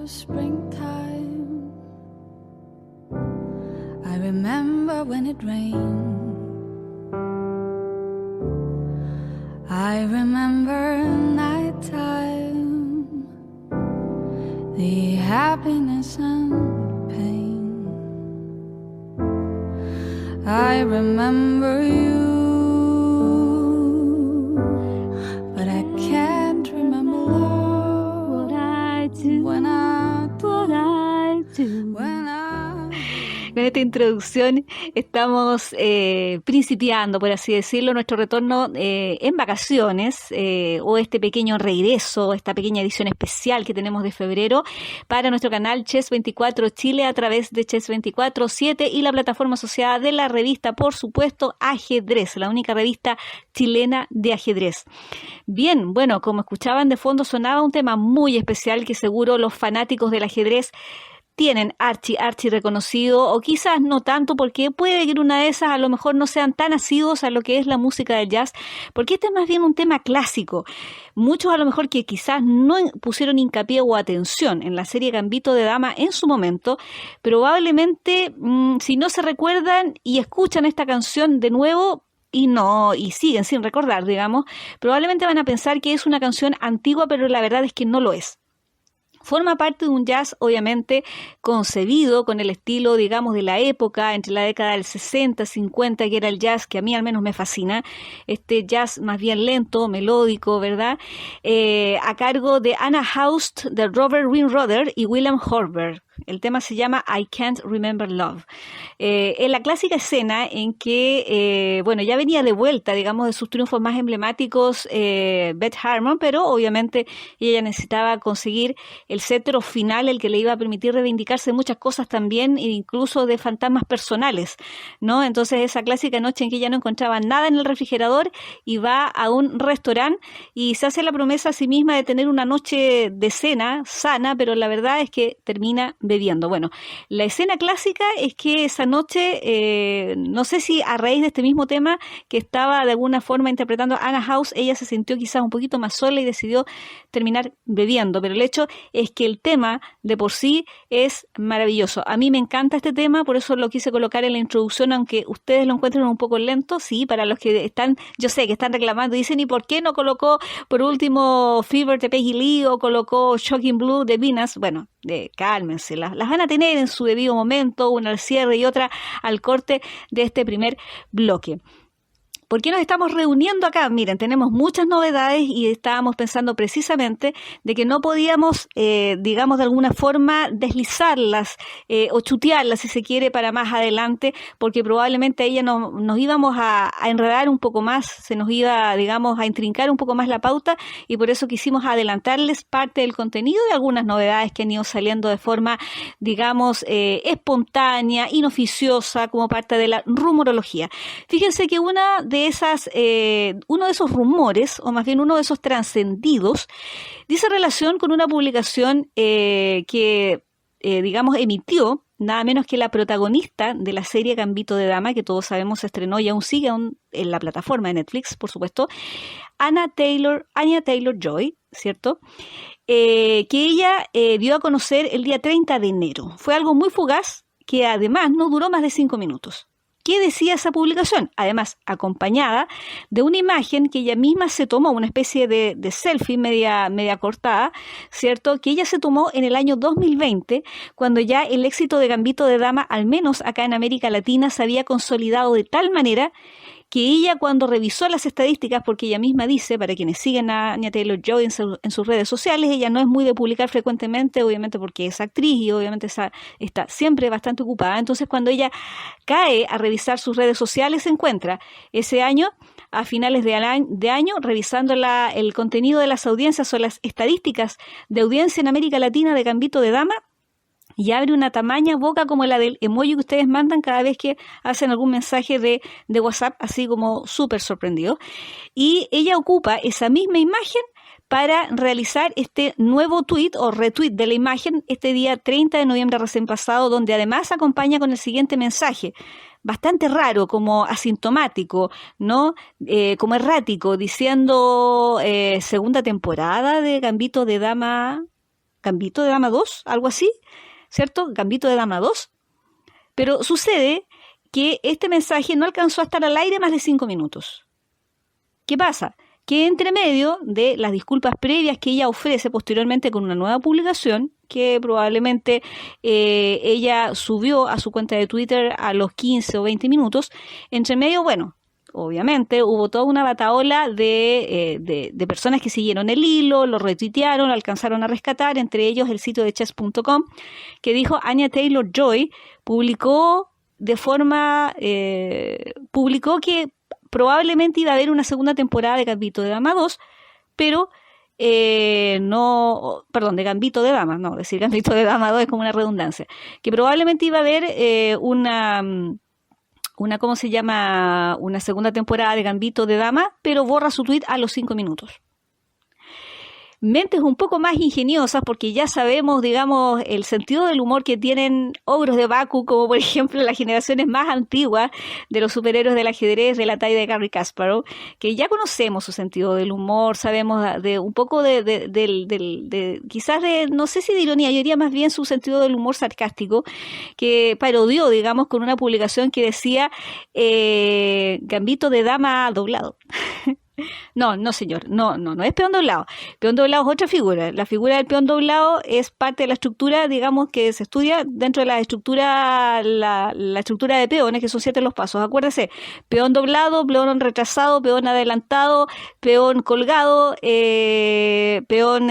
springtime. I remember when it rained. I remember nighttime, the happiness and pain. I remember you, but I can't remember love. What I do, When I do, what I do. when I Con esta introducción estamos principiando, por así decirlo, nuestro retorno en vacaciones o este pequeño regreso, esta pequeña edición especial que tenemos de febrero para nuestro canal Chess 24 Chile a través de Chess 24/7 y la plataforma asociada de la revista, por supuesto, Ajedrez, la única revista chilena de ajedrez. Bien, bueno, como escuchaban de fondo sonaba un tema muy especial que seguro los fanáticos del ajedrez tienen archi reconocido, o quizás no tanto, porque puede que en una de esas a lo mejor no sean tan asiduos a lo que es la música del jazz, porque este es más bien un tema clásico. Muchos a lo mejor que quizás no pusieron hincapié o atención en la serie Gambito de Dama en su momento, probablemente si no se recuerdan y escuchan esta canción de nuevo, y siguen sin recordar, digamos, probablemente van a pensar que es una canción antigua, pero la verdad es que no lo es. Forma parte de un jazz, obviamente, concebido con el estilo, digamos, de la época, entre la década del 60, 50, que era el jazz que a mí al menos me fascina. Este jazz más bien lento, melódico, ¿verdad? A cargo de Anna Haust, de Robert Winroder y William Horber. El tema se llama I Can't Remember Love. En la clásica escena en que, ya venía de vuelta, digamos, de sus triunfos más emblemáticos, Beth Harmon, pero obviamente ella necesitaba conseguir el cetro final, el que le iba a permitir reivindicarse de muchas cosas también, incluso de fantasmas personales, ¿no? Entonces esa clásica noche en que ella no encontraba nada en el refrigerador y va a un restaurante y se hace la promesa a sí misma de tener una noche de cena sana, pero la verdad es que termina bebiendo. Bueno, la escena clásica es que esa noche, no sé si a raíz de este mismo tema que estaba de alguna forma interpretando Anna Haust, ella se sintió quizás un poquito más sola y decidió terminar bebiendo, pero el hecho es que el tema de por sí es maravilloso. A mí me encanta este tema, por eso lo quise colocar en la introducción, aunque ustedes lo encuentren un poco lento, sí, para los que están, yo sé que están reclamando, dicen, ¿y por qué no colocó por último Fever de Peggy Lee o colocó Shocking Blue de Venus? Bueno, cálmense, las van a tener en su debido momento, una al cierre y otra al corte de este primer bloque. ¿Por qué nos estamos reuniendo acá? Miren, tenemos muchas novedades y estábamos pensando precisamente de que no podíamos, digamos de alguna forma, deslizarlas o chutearlas, si se quiere, para más adelante, porque probablemente ahí ya nos íbamos a enredar un poco más, se nos iba, digamos, a intrincar un poco más la pauta, y por eso quisimos adelantarles parte del contenido de algunas novedades que han ido saliendo de forma, digamos, espontánea, inoficiosa, como parte de la rumorología. Fíjense que uno de esos rumores, o más bien uno de esos trascendidos, dice relación con una publicación que, digamos, emitió nada menos que la protagonista de la serie Gambito de Dama, que todos sabemos se estrenó y aún sigue en la plataforma de Netflix, por supuesto, Anya Taylor-Joy, ¿cierto? Que ella dio a conocer el día 30 de enero. Fue algo muy fugaz, que además no duró más de 5 minutos. ¿Qué decía esa publicación? Además, acompañada de una imagen que ella misma se tomó, una especie de selfie media cortada, ¿cierto? Que ella se tomó en el año 2020, cuando ya el éxito de Gambito de Dama, al menos acá en América Latina, se había consolidado de tal manera que ella, cuando revisó las estadísticas, porque ella misma dice, para quienes siguen a Anya Taylor-Joy en sus redes sociales, ella no es muy de publicar frecuentemente, obviamente porque es actriz y obviamente está siempre bastante ocupada. Entonces, cuando ella cae a revisar sus redes sociales, se encuentra ese año, a finales de año, revisando el contenido de las audiencias o las estadísticas de audiencia en América Latina de Gambito de Dama, y abre una tamaña boca como la del emoji que ustedes mandan cada vez que hacen algún mensaje de WhatsApp, así como súper sorprendido. Y ella ocupa esa misma imagen para realizar este nuevo tweet o retweet de la imagen este día 30 de noviembre recién pasado, donde además acompaña con el siguiente mensaje, bastante raro, como asintomático, ¿no? Como errático, diciendo segunda temporada de Gambito de Dama Gambito de Dama 2, algo así, ¿cierto? Gambito de Dama 2. Pero sucede que este mensaje no alcanzó a estar al aire más de 5 minutos. ¿Qué pasa? Que entre medio de las disculpas previas que ella ofrece posteriormente con una nueva publicación, que probablemente ella subió a su cuenta de Twitter a los 15 o 20 minutos, entre medio, bueno, obviamente hubo toda una batahola de personas que siguieron el hilo, lo retuitearon, lo alcanzaron a rescatar, entre ellos el sitio de chess.com, que dijo Anya Taylor-Joy publicó que probablemente iba a haber una segunda temporada de Gambito de Dama 2, pero de Gambito de Dama, no, decir Gambito de Dama 2 es como una redundancia, que probablemente iba a haber ¿cómo se llama? Una segunda temporada de Gambito de Dama, pero borra su tweet a los 5 minutos. Mentes un poco más ingeniosas, porque ya sabemos, digamos, el sentido del humor que tienen ogros de Baku, como por ejemplo las generaciones más antiguas de los superhéroes del ajedrez de la talla de Garry Kasparov, que ya conocemos su sentido del humor, sabemos de un poco quizás no sé si de ironía, yo diría más bien su sentido del humor sarcástico, que parodió, digamos, con una publicación que decía Gambito de Dama doblado. No, señor, no es peón doblado. Peón doblado es otra figura. La figura del peón doblado es parte de la estructura, digamos, que se estudia dentro de la estructura, la estructura de peones, que son 7 los pasos. Acuérdese, peón doblado, peón retrasado, peón adelantado, peón colgado, peón,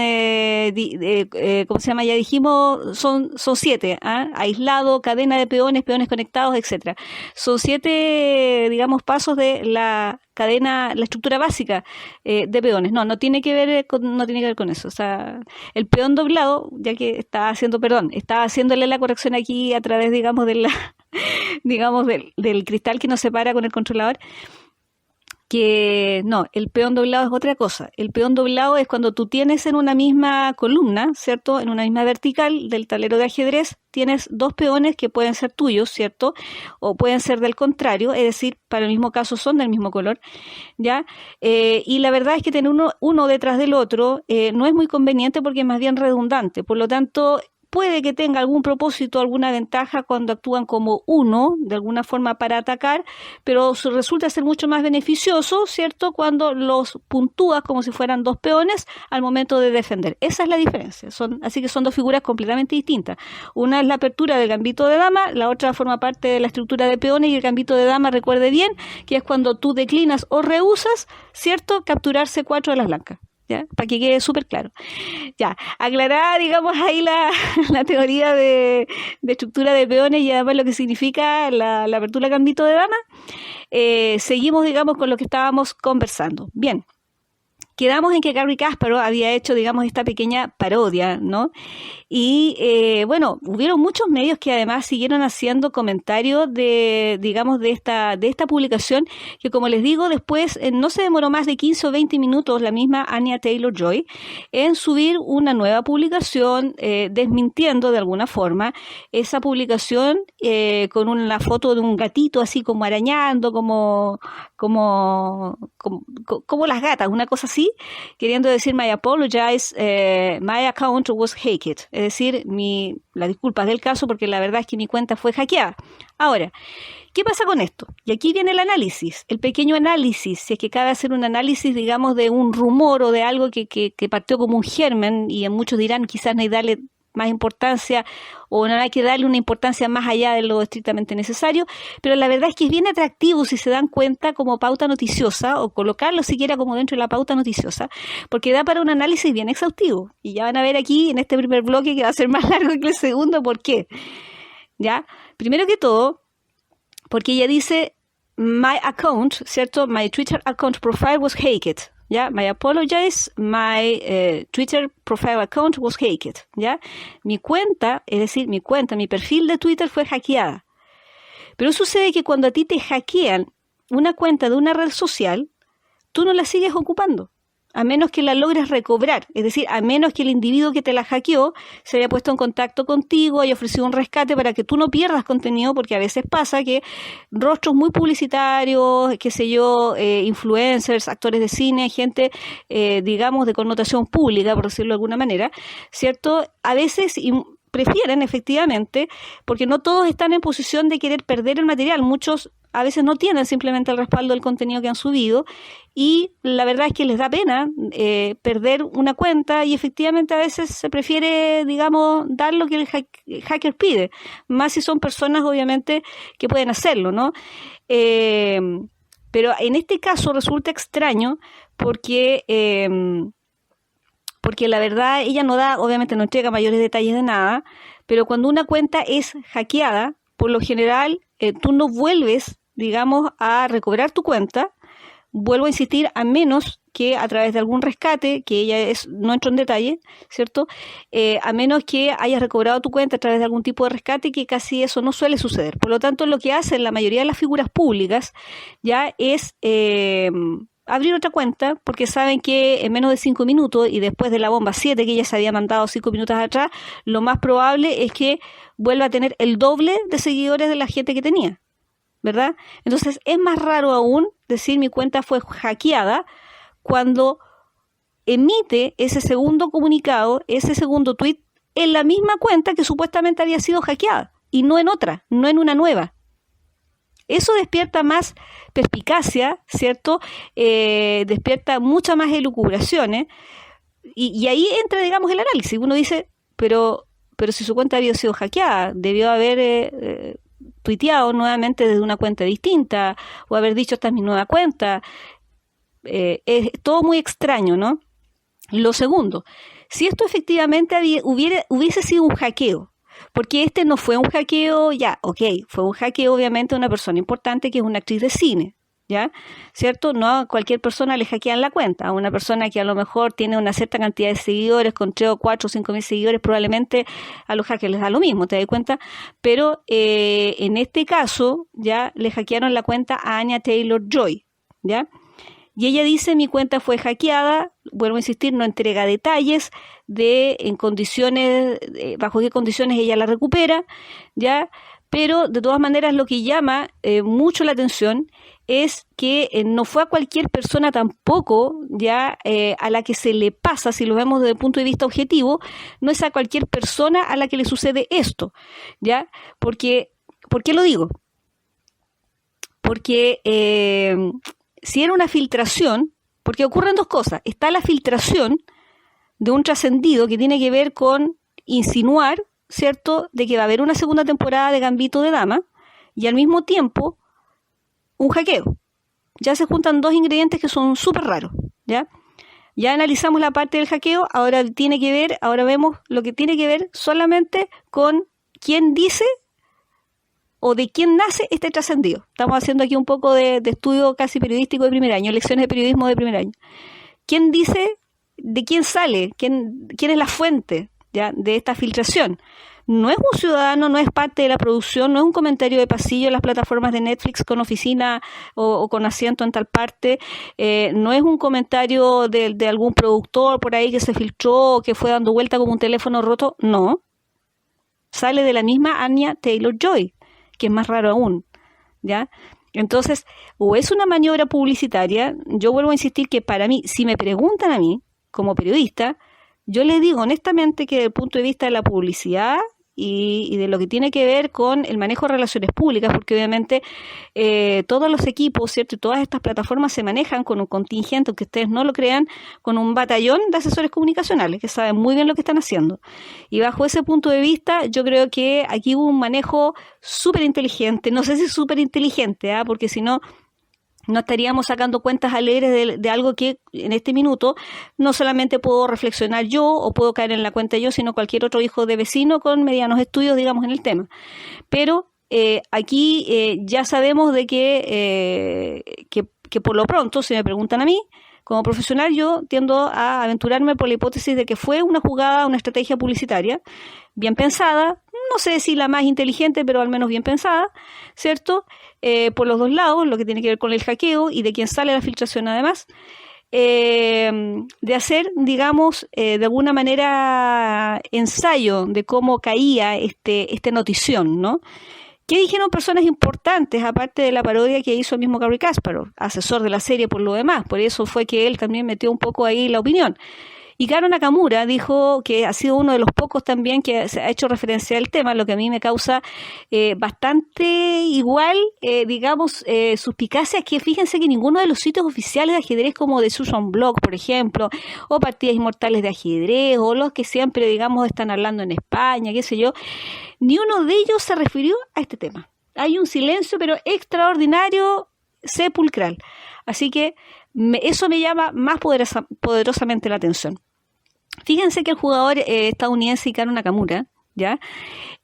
¿cómo se llama? Ya dijimos, son 7, aislado, cadena de peones, peones conectados, etcétera. Son 7, digamos, pasos de la cadena, la estructura básica de peones. No tiene que ver con eso. O sea, el peón doblado, ya que estaba haciéndole la corrección aquí a través, digamos, del cristal que nos separa con el controlador, que no, el peón doblado es otra cosa. El peón doblado es cuando tú tienes en una misma columna, ¿cierto? En una misma vertical del tablero de ajedrez, tienes 2 peones que pueden ser tuyos, ¿cierto? O pueden ser del contrario, es decir, para el mismo caso son del mismo color, ¿ya? Y la verdad es que tener uno detrás del otro no es muy conveniente porque es más bien redundante. Por lo tanto, puede que tenga algún propósito, alguna ventaja cuando actúan como uno, de alguna forma para atacar, pero resulta ser mucho más beneficioso, ¿cierto?, cuando los puntúas como si fueran 2 peones al momento de defender. Esa es la diferencia. Así que son 2 figuras completamente distintas. Una es la apertura del gambito de dama, la otra forma parte de la estructura de peones, y el gambito de dama, recuerde bien, que es cuando tú declinas o rehusas, ¿cierto?, capturar C4 de las blancas. ¿Ya? Para que quede súper claro. Ya, aclarada, digamos, ahí la teoría de estructura de peones y además lo que significa la apertura gambito de dama, seguimos, digamos, con lo que estábamos conversando. Bien. Quedamos en que Garry Kasparov había hecho, digamos, esta pequeña parodia, ¿no? Y, bueno, hubieron muchos medios que además siguieron haciendo comentarios de esta publicación, que como les digo, después no se demoró más de 15 o 20 minutos la misma Anya Taylor-Joy en subir una nueva publicación, desmintiendo de alguna forma esa publicación, con una foto de un gatito así como arañando, como las gatas, una cosa así, queriendo decir my apologize, my account was hacked, es decir, las disculpas del caso porque la verdad es que mi cuenta fue hackeada. Ahora, ¿qué pasa con esto? Y aquí viene el análisis, el pequeño análisis, si es que cabe hacer un análisis, digamos, de un rumor o de algo que partió como un germen, y muchos dirán quizás no hay que darle más importancia o no hay que darle una importancia más allá de lo estrictamente necesario, pero la verdad es que es bien atractivo si se dan cuenta como pauta noticiosa, o colocarlo siquiera como dentro de la pauta noticiosa, porque da para un análisis bien exhaustivo, y ya van a ver aquí en este primer bloque que va a ser más largo que el segundo. ¿Por qué? ¿Ya? Primero que todo, porque ella dice my account, ¿cierto? My Twitter account profile was hacked. ¿Ya? My apologize, my Twitter profile account was hacked. ¿Ya? Mi cuenta, es decir, mi perfil de Twitter fue hackeada. Pero sucede que cuando a ti te hackean una cuenta de una red social, tú no la sigues ocupando. a menos que la logres recobrar, es decir, a menos que el individuo que te la hackeó se haya puesto en contacto contigo, haya ofrecido un rescate para que tú no pierdas contenido, porque a veces pasa que rostros muy publicitarios, qué sé yo, influencers, actores de cine, gente, digamos, de connotación pública, por decirlo de alguna manera, ¿cierto? A veces prefieren efectivamente, porque no todos están en posición de querer perder el material, muchos a veces no tienen simplemente el respaldo del contenido que han subido y la verdad es que les da pena perder una cuenta y efectivamente a veces se prefiere, digamos, dar lo que el hacker pide, más si son personas obviamente que pueden hacerlo, ¿no? Pero en este caso resulta extraño porque la verdad ella obviamente no entrega mayores detalles de nada, pero cuando una cuenta es hackeada, por lo general tú no vuelves, digamos, a recobrar tu cuenta, vuelvo a insistir, a menos que a través de algún rescate, que no entro en detalle, ¿cierto? A menos que hayas recobrado tu cuenta a través de algún tipo de rescate, que casi eso no suele suceder. Por lo tanto, lo que hacen la mayoría de las figuras públicas ya es abrir otra cuenta, porque saben que en menos de 5 minutos y después de la bomba 7 que ella se había mandado 5 minutos atrás, lo más probable es que vuelva a tener el doble de seguidores de la gente que tenía, ¿verdad? Entonces es más raro aún decir mi cuenta fue hackeada cuando emite ese segundo comunicado, ese segundo tweet en la misma cuenta que supuestamente había sido hackeada y no en otra, no en una nueva. Eso despierta más perspicacia, ¿cierto? Despierta muchas más elucubraciones y ahí entra, digamos, el análisis. Uno dice, pero si su cuenta había sido hackeada, debió haber tuiteado nuevamente desde una cuenta distinta o haber dicho esta es mi nueva cuenta. Es todo muy extraño, ¿no? Lo segundo, si esto efectivamente hubiese sido un hackeo, porque este no fue un hackeo, fue un hackeo obviamente a una persona importante que es una actriz de cine, ¿ya? ¿Cierto? No a cualquier persona le hackean la cuenta, a una persona que a lo mejor tiene una cierta cantidad de seguidores, con 3 o 4 o 5 mil seguidores, probablemente a los hackers les da lo mismo, ¿te das cuenta? Pero en este caso, ya le hackearon la cuenta a Anya Taylor-Joy, ¿ya? Y ella dice, mi cuenta fue hackeada, vuelvo a insistir, no entrega detalles bajo qué condiciones ella la recupera, ¿ya? Pero de todas maneras lo que llama mucho la atención es que no fue a cualquier persona tampoco, ya a la que se le pasa, si lo vemos desde el punto de vista objetivo, no es a cualquier persona a la que le sucede esto, ¿ya? ¿Por qué lo digo? Porque si era una filtración, porque ocurren dos cosas. Está la filtración de un trascendido que tiene que ver con insinuar, ¿cierto?, de que va a haber una segunda temporada de Gambito de Dama y al mismo tiempo un hackeo. Ya se juntan dos ingredientes que son súper raros, ¿ya? Ya analizamos la parte del hackeo, ahora vemos lo que tiene que ver solamente con quién dice o de quién nace este trascendido. Estamos haciendo aquí un poco de estudio casi periodístico de primer año, lecciones de periodismo de primer año. ¿Quién dice de quién sale? ¿Quién es la fuente, ya, de esta filtración? No es un ciudadano, no es parte de la producción, no es un comentario de pasillo en las plataformas de Netflix con oficina o con asiento en tal parte, no es un comentario de algún productor por ahí que se filtró, que fue dando vuelta como un teléfono roto, no. Sale de la misma Anya Taylor-Joy, que es más raro aún, ¿ya? Entonces, o es una maniobra publicitaria, yo vuelvo a insistir que para mí, si me preguntan a mí, como periodista, yo les digo honestamente que desde el punto de vista de la publicidad y de lo que tiene que ver con el manejo de relaciones públicas, porque obviamente todos los equipos, ¿cierto? Y todas estas plataformas se manejan con un contingente, aunque ustedes no lo crean, con un batallón de asesores comunicacionales que saben muy bien lo que están haciendo. Y bajo ese punto de vista, yo creo que aquí hubo un manejo súper inteligente, no sé si súper inteligente, porque si no estaríamos sacando cuentas alegres de algo que en este minuto no solamente puedo reflexionar yo o puedo caer en la cuenta yo, sino cualquier otro hijo de vecino con medianos estudios, digamos, en el tema. Pero aquí ya sabemos de que por lo pronto, si me preguntan a mí, como profesional yo tiendo a aventurarme por la hipótesis de que fue una jugada, una estrategia publicitaria bien pensada, no sé si la más inteligente, pero al menos bien pensada, ¿cierto? Por los dos lados, lo que tiene que ver con el hackeo y de quién sale la filtración además. de hacer, digamos, de alguna manera ensayo de cómo caía este notición, ¿no? ¿Qué dijeron personas importantes, aparte de la parodia que hizo el mismo Garry Kasparov, asesor de la serie por lo demás? Por eso fue que él también metió un poco ahí la opinión. Y Karo Nakamura dijo que ha sido uno de los pocos también que se ha hecho referencia al tema, lo que a mí me causa bastante igual, digamos, suspicacia, que fíjense que ninguno de los sitios oficiales de ajedrez como The Susan Blog, por ejemplo, o Partidas Inmortales de Ajedrez, o los que siempre, digamos, están hablando en España, qué sé yo, ni uno de ellos se refirió a este tema. Hay un silencio, pero extraordinario, sepulcral. Así que eso me llama más poderosamente la atención. Fíjense que el jugador estadounidense Hikaru Nakamura, ¿ya?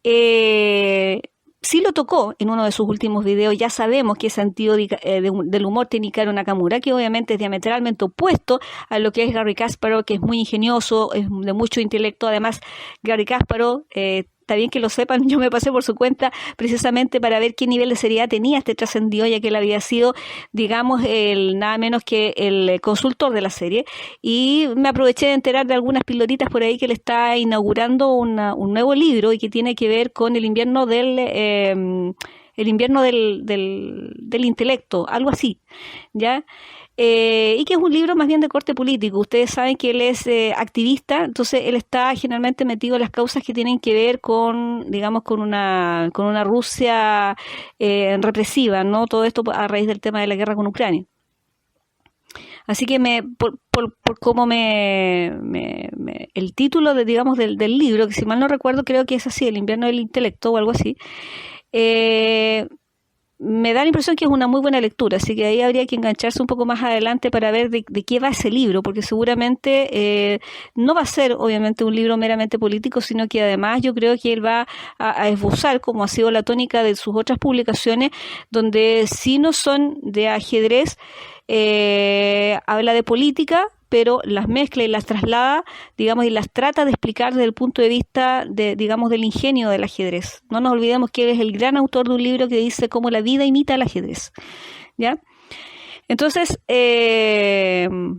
Sí lo tocó en uno de sus últimos videos. Ya sabemos que ese sentido del humor tiene Hikaru Nakamura, que obviamente es diametralmente opuesto a lo que es Garry Kasparov, que es muy ingenioso, es de mucho intelecto. Además, Garry Kasparov, está bien que lo sepan, yo me pasé por su cuenta precisamente para ver qué nivel de seriedad tenía este trascendido, ya que él había sido, digamos, nada menos que el consultor de la serie, y me aproveché de enterar de algunas pildoritas por ahí que le está inaugurando un nuevo libro y que tiene que ver con el invierno del intelecto, algo así, ¿ya? Y que es un libro más bien de corte político. Ustedes saben que él es activista, entonces él está generalmente metido en las causas que tienen que ver con, digamos, con una Rusia represiva, ¿no? Todo esto a raíz del tema de la guerra con Ucrania. Así que por cómo el título digamos del libro, que si mal no recuerdo creo que es así, El invierno del intelecto o algo así, me da la impresión que es una muy buena lectura, así que ahí habría que engancharse un poco más adelante para ver de qué va ese libro, porque seguramente no va a ser obviamente un libro meramente político, sino que además yo creo que él va a esbozar, como ha sido la tónica de sus otras publicaciones, donde sí no son de ajedrez, habla de política, pero las mezcla y las traslada, digamos, y las trata de explicar desde el punto de vista digamos, del ingenio del ajedrez. No nos olvidemos que él es el gran autor de un libro que dice cómo la vida imita al ajedrez, ¿ya? Entonces,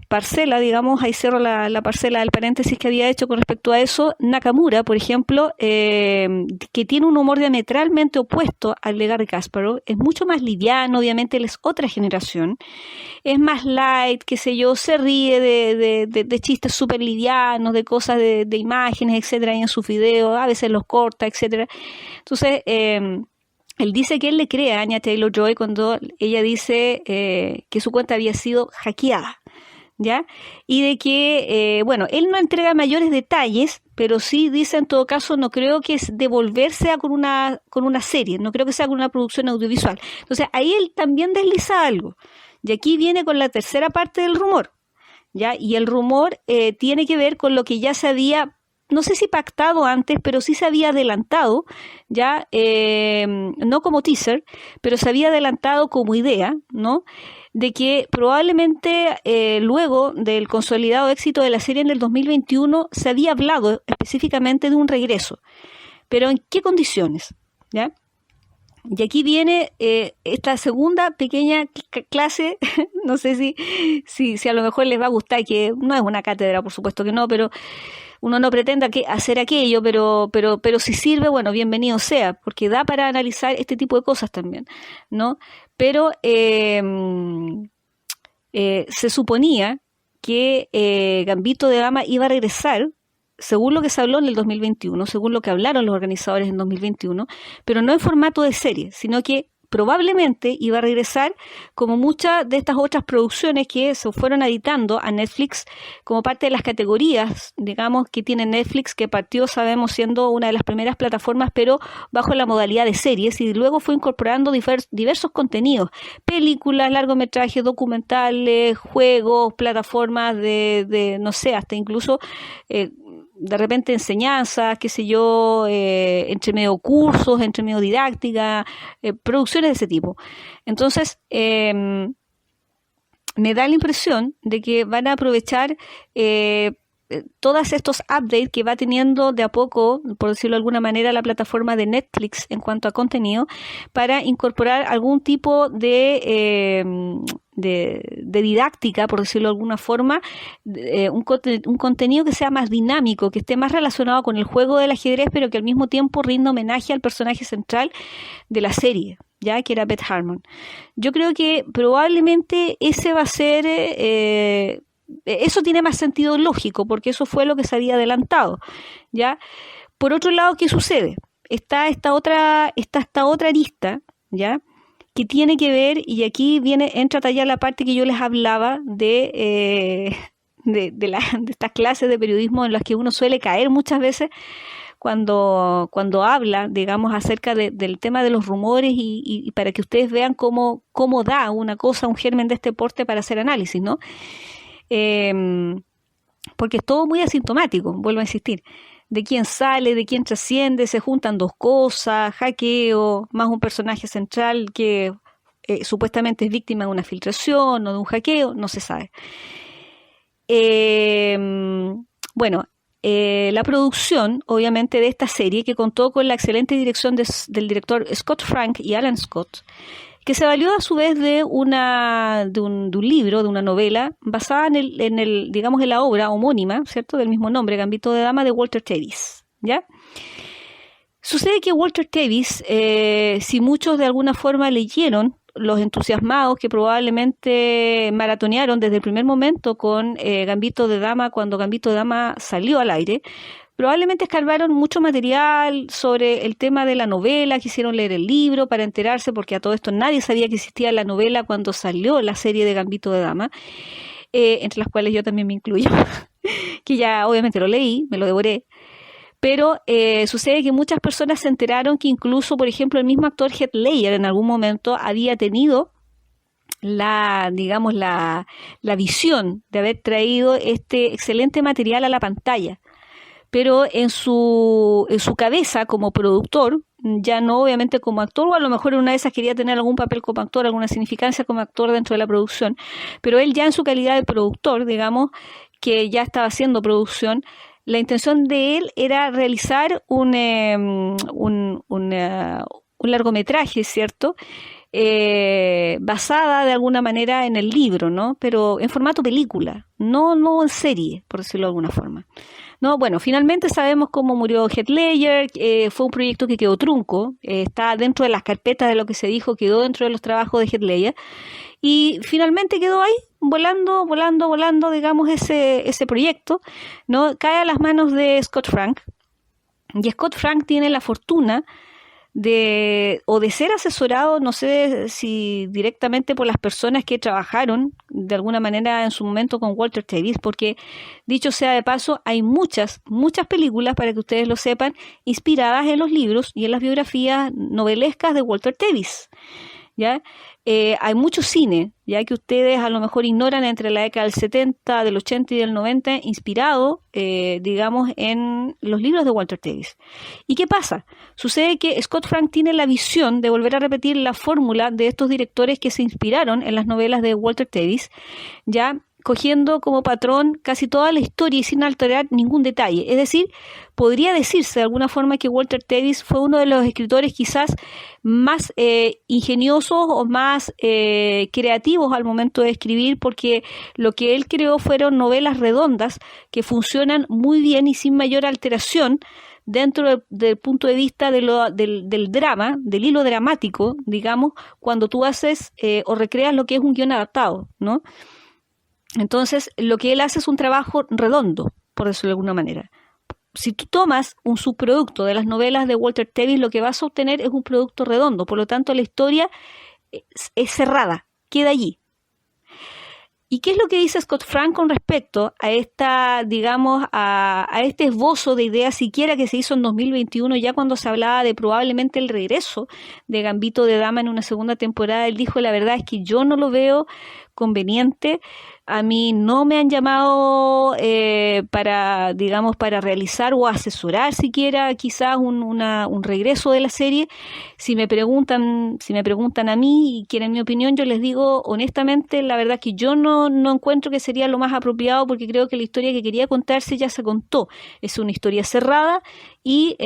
parcela, digamos, ahí cierro la parcela del paréntesis que había hecho con respecto a eso. Nakamura, por ejemplo, que tiene un humor diametralmente opuesto al de Garry Kasparov, es mucho más liviano, obviamente él es otra generación, es más light, qué sé yo, se ríe de chistes súper livianos, de cosas de imágenes, etcétera, ahí en sus videos, a veces los corta, etcétera. Entonces, él dice que él le cree a Anya Taylor-Joy cuando ella dice que su cuenta había sido hackeada, ¿ya? Y de que, bueno, él no entrega mayores detalles, pero sí dice en todo caso, no creo que es devolverse con una serie, no creo que sea con una producción audiovisual. Entonces, ahí él también desliza algo. Y aquí viene con la tercera parte del rumor, ¿ya? Y el rumor tiene que ver con lo que ya se había, no sé si pactado antes, pero sí se había adelantado, ya, no como teaser, pero se había adelantado como idea, ¿no? De que probablemente luego del consolidado éxito de la serie en el 2021 se había hablado específicamente de un regreso. Pero ¿en qué condiciones? ¿Ya? Y aquí viene esta segunda pequeña clase, no sé si a lo mejor les va a gustar, que no es una cátedra, por supuesto que no, pero uno no pretende hacer aquello, pero si sirve, bueno, bienvenido sea, porque da para analizar este tipo de cosas también, ¿no? Pero se suponía que Gambito de Dama iba a regresar, según lo que se habló en el 2021, según lo que hablaron los organizadores en 2021, pero no en formato de serie, sino que probablemente iba a regresar como muchas de estas otras producciones que se fueron editando a Netflix como parte de las categorías, digamos, que tiene Netflix, que partió, sabemos, siendo una de las primeras plataformas, pero bajo la modalidad de series, y luego fue incorporando diversos contenidos, películas, largometrajes, documentales, juegos, plataformas de no sé, hasta incluso de repente enseñanzas, qué sé yo, entre medio cursos, entre medio didáctica, producciones de ese tipo. Entonces, me da la impresión de que van a aprovechar todos estos updates que va teniendo de a poco, por decirlo de alguna manera, la plataforma de Netflix en cuanto a contenido, para incorporar algún tipo de didáctica, por decirlo de alguna forma, un contenido que sea más dinámico, que esté más relacionado con el juego del ajedrez, pero que al mismo tiempo rinda homenaje al personaje central de la serie, ya que era Beth Harmon. Yo creo que probablemente ese va a ser, eso tiene más sentido lógico, porque eso fue lo que se había adelantado, ¿ya? Por otro lado, ¿qué sucede? Está esta otra arista, ¿ya?, que tiene que ver, y aquí entra a tallar la parte que yo les hablaba de estas clases de periodismo en las que uno suele caer muchas veces cuando habla, digamos, acerca del tema de los rumores y para que ustedes vean cómo da una cosa, un germen de este porte para hacer análisis, ¿no? Porque es todo muy asintomático, vuelvo a insistir. De quién sale, de quién trasciende, se juntan dos cosas, hackeo, más un personaje central que supuestamente es víctima de una filtración o de un hackeo, no se sabe. La producción, obviamente, de esta serie, que contó con la excelente dirección del director Scott Frank y Alan Scott, que se valió a su vez de un libro, de una novela, basada digamos, en la obra homónima, ¿cierto?, del mismo nombre, Gambito de Dama, de Walter Tevis, ¿ya? Sucede que Walter Tevis, si muchos de alguna forma leyeron, los entusiasmados que probablemente maratonearon desde el primer momento con Gambito de Dama, cuando Gambito de Dama salió al aire, probablemente escarbaron mucho material sobre el tema de la novela, quisieron leer el libro para enterarse, porque a todo esto nadie sabía que existía la novela cuando salió la serie de Gambito de Dama, entre las cuales yo también me incluyo, que ya obviamente lo leí, me lo devoré, pero sucede que muchas personas se enteraron que incluso, por ejemplo, el mismo actor Heath Ledger en algún momento había tenido la visión de haber traído este excelente material a la pantalla, pero en su cabeza como productor, ya no obviamente como actor, o a lo mejor una de esas quería tener algún papel como actor, alguna significancia como actor dentro de la producción, pero él ya en su calidad de productor, digamos, que ya estaba haciendo producción, la intención de él era realizar un largometraje, ¿cierto?, basada de alguna manera en el libro, ¿no?, pero en formato película, no en serie, por decirlo de alguna forma. No, bueno, finalmente sabemos cómo murió Heath Ledger, fue un proyecto que quedó trunco, está dentro de las carpetas de lo que se dijo, quedó dentro de los trabajos de Heath Ledger, y finalmente quedó ahí, volando, digamos, ese proyecto, ¿no? Cae a las manos de Scott Frank, y Scott Frank tiene la fortuna de ser asesorado, no sé si directamente por las personas que trabajaron de alguna manera en su momento con Walter Tevis, porque dicho sea de paso, hay muchas películas, para que ustedes lo sepan, inspiradas en los libros y en las biografías novelescas de Walter Tevis, ¿ya? Hay mucho cine, ya que ustedes a lo mejor ignoran, entre la década del 70, del 80 y del 90, inspirado, digamos, en los libros de Walter Tevis. ¿Y qué pasa? Sucede que Scott Frank tiene la visión de volver a repetir la fórmula de estos directores que se inspiraron en las novelas de Walter Tevis, ya cogiendo como patrón casi toda la historia y sin alterar ningún detalle. Es decir, podría decirse de alguna forma que Walter Tevis fue uno de los escritores quizás más ingeniosos o más creativos al momento de escribir, porque lo que él creó fueron novelas redondas que funcionan muy bien y sin mayor alteración dentro del punto de vista del drama, del hilo dramático, digamos, cuando tú haces o recreas lo que es un guión adaptado, ¿no? Entonces, lo que él hace es un trabajo redondo, por decirlo de alguna manera. Si tú tomas un subproducto de las novelas de Walter Tevis, lo que vas a obtener es un producto redondo. Por lo tanto, la historia es cerrada, queda allí. ¿Y qué es lo que dice Scott Frank con respecto a esta, digamos, a este esbozo de idea siquiera que se hizo en 2021, ya cuando se hablaba de probablemente el regreso de Gambito de Dama en una segunda temporada? Él dijo: la verdad es que yo no lo veo conveniente. A mí no me han llamado para realizar o asesorar siquiera quizás un regreso de la serie. Si me preguntan a mí y quieren mi opinión, yo les digo honestamente, la verdad es que yo no encuentro que sería lo más apropiado, porque creo que la historia que quería contarse ya se contó. Es una historia cerrada y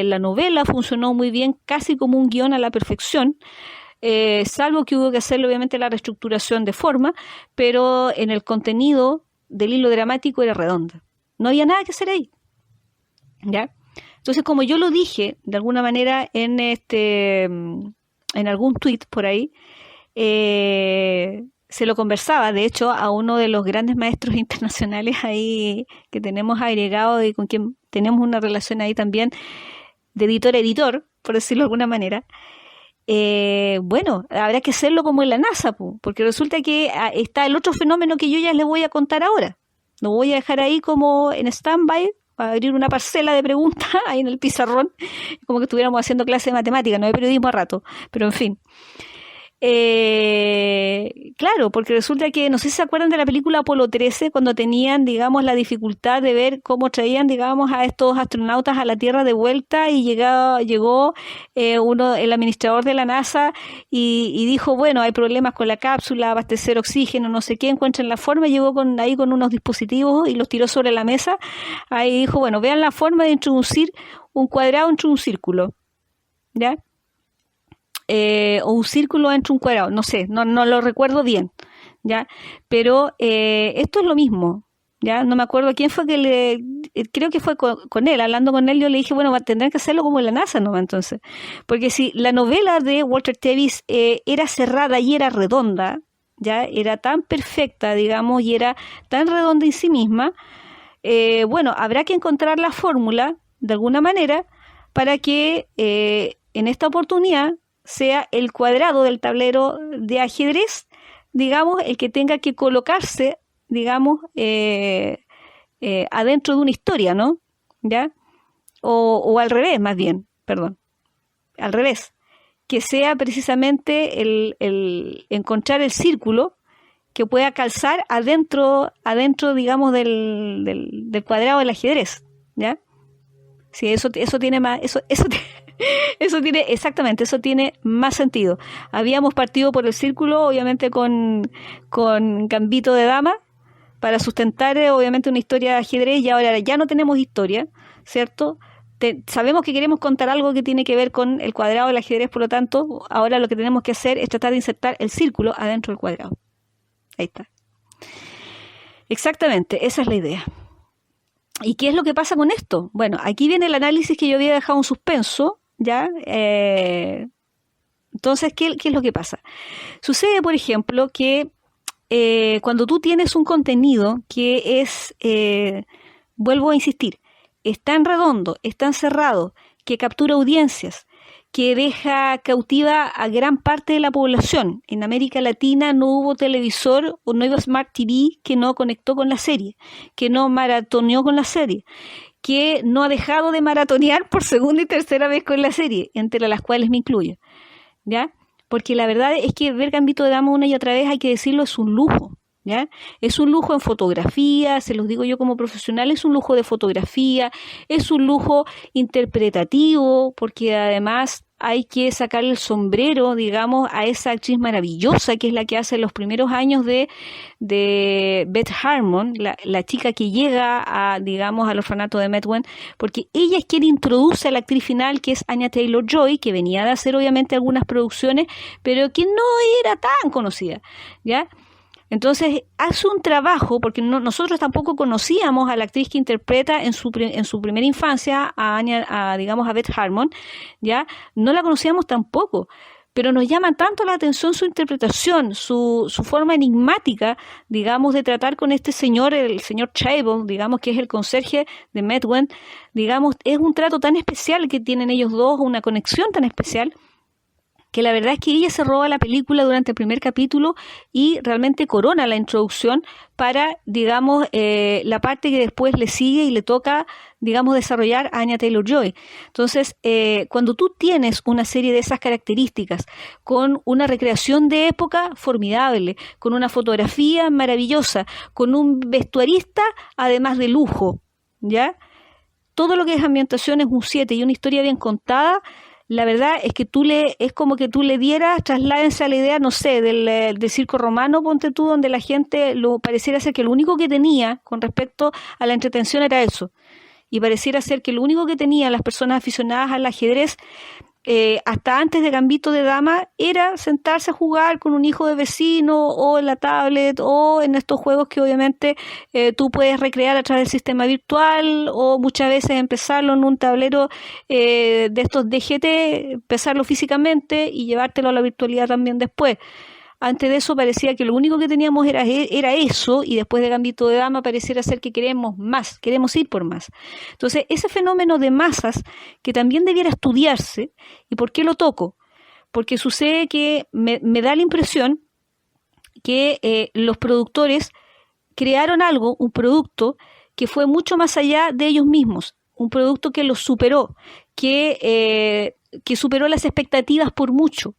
la novela funcionó muy bien, casi como un guión a la perfección. salvo que hubo que hacerle obviamente la reestructuración de forma, pero en el contenido del hilo dramático era redonda. No había nada que hacer ahí, ¿ya? Entonces, como yo lo dije de alguna manera en algún tweet por ahí, se lo conversaba, de hecho, a uno de los grandes maestros internacionales ahí que tenemos agregado y con quien tenemos una relación ahí también de editor a editor, por decirlo de alguna manera. Bueno, habrá que hacerlo como en la NASA, porque resulta que está el otro fenómeno que yo ya les voy a contar ahora. Lo voy a dejar ahí como en stand-by, para abrir una parcela de preguntas ahí en el pizarrón, como que estuviéramos haciendo clase de matemática, no de periodismo a rato, pero en fin. Claro, porque resulta que, no sé si se acuerdan de la película Apolo 13, cuando tenían, digamos, la dificultad de ver cómo traían, digamos, a estos astronautas a la Tierra de vuelta, y llegó el administrador de la NASA y dijo, bueno, hay problemas con la cápsula, abastecer oxígeno, no sé qué, encuentren la forma, y llegó ahí con unos dispositivos y los tiró sobre la mesa. Ahí dijo, bueno, vean la forma de introducir un cuadrado entre un círculo, ¿ya? O un círculo entre un cuadrado, no sé, no lo recuerdo bien, ¿ya? Pero esto es lo mismo, ¿ya? No me acuerdo quién fue creo que fue con él, hablando con él, yo le dije, bueno, tendrán que hacerlo como en la NASA, ¿no? Entonces, porque si la novela de Walter Tevis era cerrada y era redonda, ¿ya? Era tan perfecta, digamos, y era tan redonda en sí misma, bueno, habrá que encontrar la fórmula, de alguna manera, para que en esta oportunidad sea el cuadrado del tablero de ajedrez, digamos, el que tenga que colocarse, digamos, adentro de una historia, ¿no? ¿Ya? O al revés, más bien, perdón, al revés, que sea precisamente el encontrar el círculo que pueda calzar adentro, digamos, del cuadrado del ajedrez, ¿ya? Sí, eso tiene más, eso tiene, exactamente, eso tiene más sentido. Habíamos partido por el círculo, obviamente con gambito de dama, para sustentar obviamente una historia de ajedrez, y ahora ya no tenemos historia, ¿cierto? Sabemos que queremos contar algo que tiene que ver con el cuadrado del ajedrez, por lo tanto, ahora lo que tenemos que hacer es tratar de insertar el círculo adentro del cuadrado. Ahí está. Exactamente, esa es la idea. ¿Y qué es lo que pasa con esto? Bueno, aquí viene el análisis que yo había dejado en suspenso, ¿ya? Entonces, ¿qué es lo que pasa? Sucede, por ejemplo, que cuando tú tienes un contenido que es, vuelvo a insistir, es tan redondo, es tan cerrado, que captura audiencias, que deja cautiva a gran parte de la población. En América Latina no hubo televisor o no hubo Smart TV que no conectó con la serie, que no maratoneó con la serie, que no ha dejado de maratonear por segunda y tercera vez con la serie, entre las cuales me incluyo, ¿ya? Porque la verdad es que ver Gambito de Dama una y otra vez, hay que decirlo, es un lujo, ¿ya? Es un lujo en fotografía, se los digo yo como profesional, es un lujo de fotografía, es un lujo interpretativo, porque además hay que sacarle el sombrero, digamos, a esa actriz maravillosa que es la que hace los primeros años de Beth Harmon, la chica que llega digamos, al orfanato de Medwen, porque ella es quien introduce a la actriz final, que es Anya Taylor-Joy, que venía de hacer obviamente algunas producciones, pero que no era tan conocida, ¿ya? Entonces hace un trabajo, porque nosotros tampoco conocíamos a la actriz que interpreta en su primera infancia digamos, a Beth Harmon, ¿ya? No la conocíamos tampoco, pero nos llama tanto la atención su interpretación, su forma enigmática, digamos, de tratar con este señor, el señor Chable, digamos, que es el conserje de Medwen, digamos, es un trato tan especial que tienen ellos dos, una conexión tan especial, que la verdad es que ella se roba la película durante el primer capítulo y realmente corona la introducción para, digamos, la parte que después le sigue y le toca, digamos, desarrollar a Anya Taylor-Joy. Entonces, cuando tú tienes una serie de esas características, con una recreación de época formidable, con una fotografía maravillosa, con un vestuarista además de lujo, ¿ya? Todo lo que es ambientación es un 7 y una historia bien contada. La verdad es que es como que tú le dieras, trasládense a la idea, no sé, del circo romano, ponte tú, donde la gente pareciera ser que lo único que tenía con respecto a la entretención era eso. Y pareciera ser que lo único que tenían las personas aficionadas al ajedrez hasta antes de Gambito de Dama, era sentarse a jugar con un hijo de vecino o en la tablet o en estos juegos que obviamente tú puedes recrear a través del sistema virtual, o muchas veces empezarlo en un tablero de estos DGT, empezarlo físicamente y llevártelo a la virtualidad también después. Antes de eso parecía que lo único que teníamos era eso, y después de Gambito de Dama pareciera ser que queremos más, queremos ir por más. Entonces, ese fenómeno de masas que también debiera estudiarse. ¿Y por qué lo toco? Porque sucede que me da la impresión que los productores crearon algo, un producto que fue mucho más allá de ellos mismos, un producto que los superó, que superó las expectativas por mucho.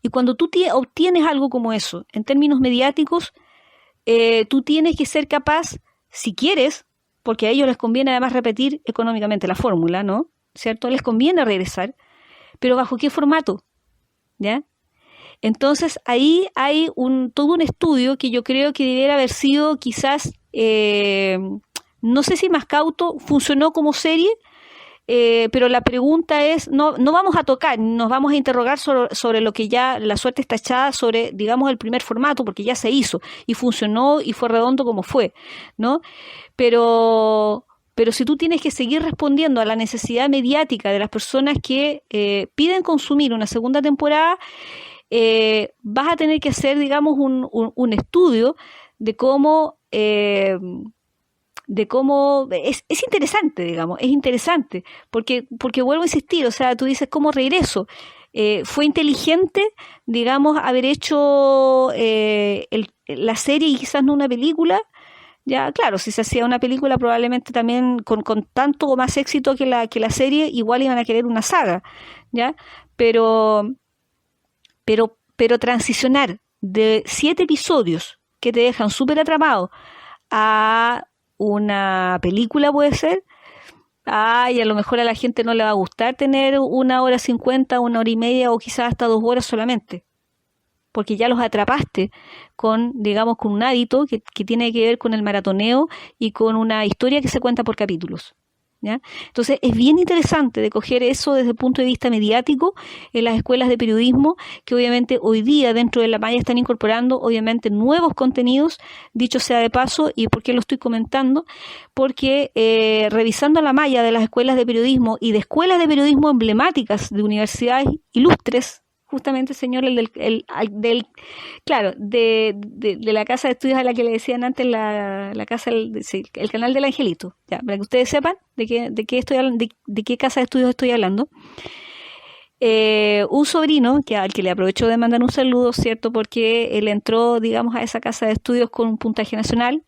Y cuando tú obtienes algo como eso, en términos mediáticos, tú tienes que ser capaz, si quieres, porque a ellos les conviene además repetir económicamente la fórmula, ¿no? ¿Cierto? Les conviene regresar, pero ¿bajo qué formato? ¿Ya? Entonces ahí hay todo un estudio que yo creo que debiera haber sido quizás, no sé si más cauto, funcionó como serie, pero la pregunta es, no vamos a tocar, nos vamos a interrogar sobre lo que ya la suerte está echada sobre, digamos, el primer formato, porque ya se hizo y funcionó y fue redondo como fue, ¿no? Pero si tú tienes que seguir respondiendo a la necesidad mediática de las personas que piden consumir una segunda temporada, vas a tener que hacer, digamos, un estudio de cómo es interesante, digamos, es interesante, porque vuelvo a insistir, o sea, tú dices, ¿cómo regreso? Fue inteligente, digamos, haber hecho la serie y quizás no una película. Ya, claro, si se hacía una película probablemente también con tanto o más éxito que la serie, igual iban a querer una saga, ¿ya? Pero transicionar de 7 episodios que te dejan súper atrapado a una película, puede ser, y a lo mejor a la gente no le va a gustar tener 1 hora 50, 1 hora y media o quizás hasta 2 horas solamente, porque ya los atrapaste con, digamos, con un hábito que tiene que ver con el maratoneo y con una historia que se cuenta por capítulos, ¿ya? Entonces es bien interesante de coger eso desde el punto de vista mediático en las escuelas de periodismo, que obviamente hoy día dentro de la malla están incorporando obviamente nuevos contenidos, dicho sea de paso. ¿Y por qué lo estoy comentando? Porque revisando la malla de las escuelas de periodismo y de escuelas de periodismo emblemáticas de universidades ilustres, justamente, señor, de la casa de estudios a la que le decían antes, la casa, el canal del Angelito, ya, para que ustedes sepan de qué casa de estudios estoy hablando. Un sobrino, al que le aprovecho de mandar un saludo, ¿cierto? Porque él entró, digamos, a esa casa de estudios con un puntaje nacional,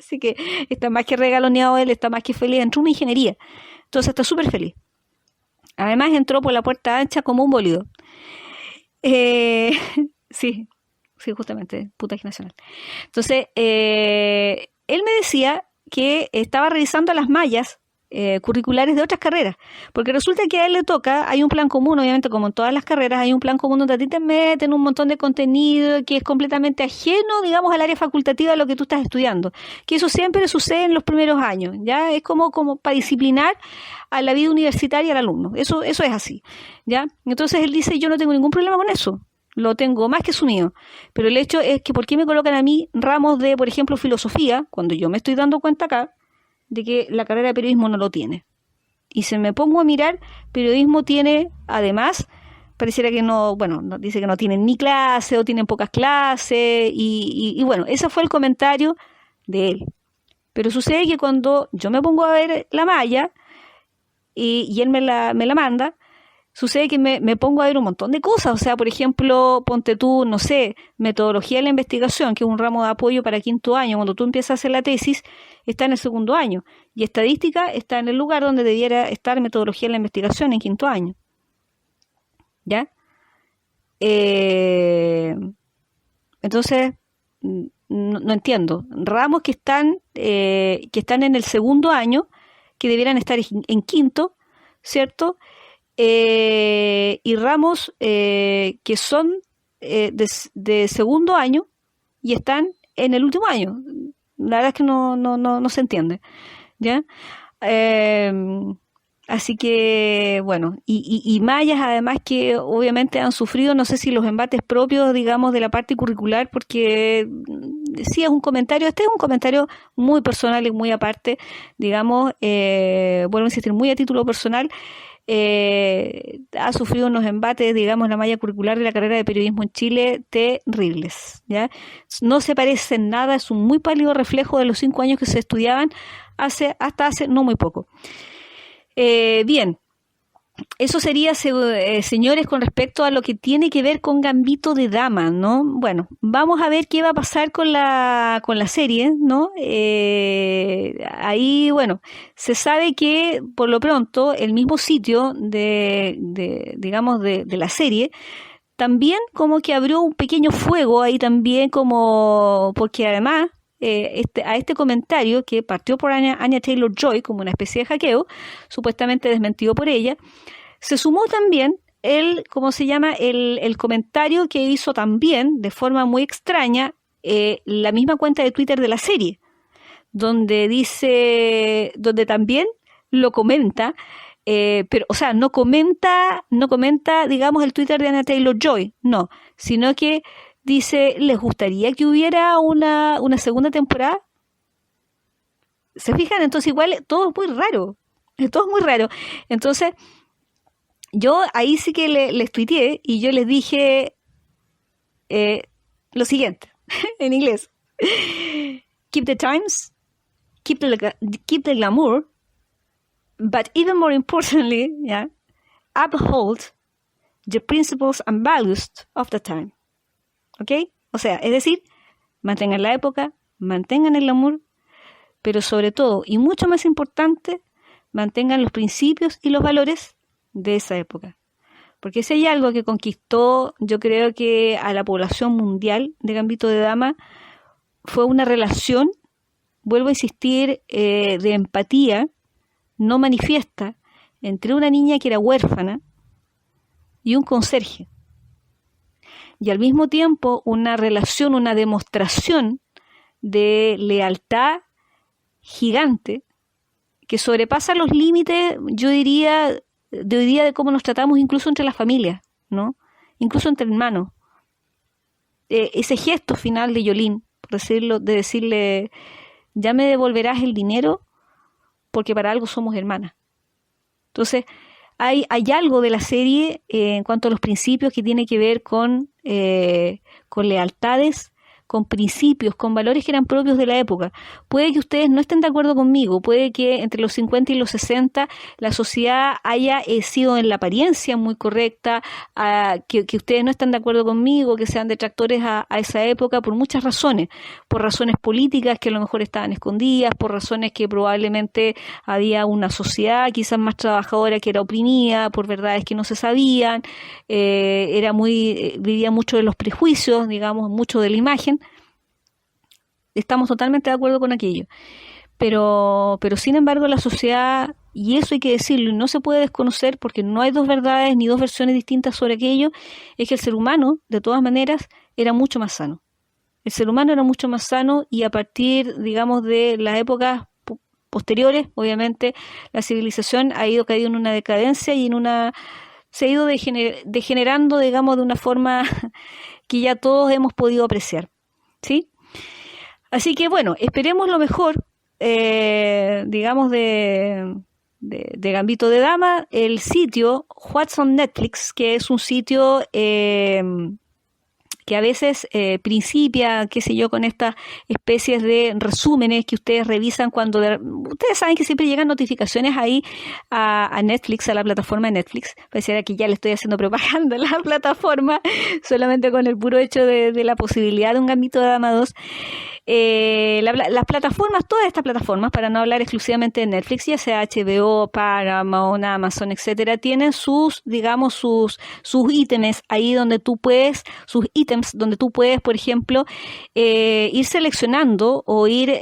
así que está más que regaloneado él, está más que feliz, entró una ingeniería, entonces está súper feliz. Además entró por la puerta ancha como un bólido. Sí, justamente, puntaje nacional. Entonces, él me decía que estaba revisando las mallas curriculares de otras carreras, porque resulta que a él le toca, hay un plan común, obviamente como en todas las carreras, hay un plan común donde a ti te meten un montón de contenido que es completamente ajeno, digamos, al área facultativa de lo que tú estás estudiando, que eso siempre sucede en los primeros años, ya es como para disciplinar a la vida universitaria al alumno, eso es así, ya. Entonces él dice, yo no tengo ningún problema con eso, lo tengo más que asumido, pero el hecho es que ¿por qué me colocan a mí ramos de, por ejemplo, filosofía, cuando yo me estoy dando cuenta acá de que la carrera de periodismo no lo tiene? Y si me pongo a mirar, periodismo tiene, además, pareciera que no, bueno, dice que no tienen ni clase o tienen pocas clases, y bueno, ese fue el comentario de él. Pero sucede que cuando yo me pongo a ver la malla y él me la manda, sucede que me pongo a ver un montón de cosas. O sea, por ejemplo, ponte tú, no sé, metodología de la investigación, que es un ramo de apoyo para 5º año. Cuando tú empiezas a hacer la tesis, está en el 2º año. Y estadística está en el lugar donde debiera estar metodología de la investigación en 5º año. ¿Ya? Entonces, no entiendo. Ramos que están en el 2º año, que debieran estar en 5º, ¿cierto? Y ramos que son de 2º año y están en el último año. La verdad es que no se entiende, ¿ya? Así que, bueno, y mayas además que obviamente han sufrido, no sé si los embates propios, digamos, de la parte curricular, porque sí es un comentario, este es un comentario muy personal y muy aparte, digamos, vuelvo a insistir, muy a título personal, ha sufrido unos embates, digamos, la malla curricular de la carrera de periodismo en Chile terribles, ¿ya? No se parece en nada, es un muy pálido reflejo de los 5 años que se estudiaban hasta hace no muy poco. Bien, eso sería, señores, con respecto a lo que tiene que ver con Gambito de Dama, ¿no? Bueno, vamos a ver qué va a pasar con la serie, ¿no? Ahí, bueno, se sabe que por lo pronto el mismo sitio digamos, de la serie también como que abrió un pequeño fuego ahí también como, porque además a este comentario que partió por Anya Taylor-Joy como una especie de hackeo, supuestamente desmentido por ella, se sumó también ¿cómo se llama? El comentario que hizo también, de forma muy extraña, la misma cuenta de Twitter de la serie, donde también lo comenta, pero, o sea, no comenta, digamos, el Twitter de Anya Taylor-Joy, no, sino que dice, ¿les gustaría que hubiera una segunda temporada? ¿Se fijan? Entonces igual todo es muy raro. Todo es muy raro. Entonces, yo ahí sí que les tuiteé y yo les dije lo siguiente, en inglés. Keep the times, keep the glamour, but even more importantly, yeah, uphold the principles and values of the time. ¿Ok? O sea, es decir, mantengan la época, mantengan el glamour, pero sobre todo, y mucho más importante, mantengan los principios y los valores de esa época. Porque si hay algo que conquistó, yo creo que a la población mundial de Gambito de Dama, fue una relación, vuelvo a insistir, de empatía no manifiesta entre una niña que era huérfana y un conserje. Y al mismo tiempo una relación, una demostración de lealtad gigante que sobrepasa los límites, yo diría, de hoy día de cómo nos tratamos incluso entre las familias, ¿no? Incluso entre hermanos. Ese gesto final de Yolín, por decirlo, de decirle, ya me devolverás el dinero porque para algo somos hermanas. Entonces, hay algo de la serie en cuanto a los principios que tiene que ver con lealtades, con principios, con valores que eran propios de la época. Puede que ustedes no estén de acuerdo conmigo, puede que entre los 50 y los 60 la sociedad haya sido en la apariencia muy correcta, que ustedes no estén de acuerdo conmigo, que sean detractores a esa época por muchas razones, por razones políticas que a lo mejor estaban escondidas, por razones que probablemente había una sociedad quizás más trabajadora que era oprimida, por verdades que no se sabían, vivía mucho de los prejuicios, digamos, mucho de la imagen. Estamos totalmente de acuerdo con aquello. Pero sin embargo la sociedad, y eso hay que decirlo, no se puede desconocer porque no hay dos verdades ni dos versiones distintas sobre aquello, es que el ser humano, de todas maneras, era mucho más sano. El ser humano era mucho más sano y a partir, digamos, de las épocas posteriores, obviamente, la civilización ha ido cayendo en una decadencia y se ha ido degenerando, digamos, de una forma que ya todos hemos podido apreciar, ¿sí? Así que bueno, esperemos lo mejor, digamos, de Gambito de Dama. El sitio What's on Netflix, que es un sitio que a veces principia, qué sé yo, con estas especies de resúmenes que ustedes revisan cuando... Ustedes saben que siempre llegan notificaciones ahí a Netflix, a la plataforma de Netflix. Pareciera que ya le estoy haciendo propaganda a la plataforma, solamente con el puro hecho de la posibilidad de un Gambito de Dama 2. Las plataformas, todas estas plataformas, para no hablar exclusivamente de Netflix, ya sea HBO, Paramount, Amazon, etcétera, tienen sus ítems ahí donde tú puedes, donde tú puedes, por ejemplo, ir seleccionando o ir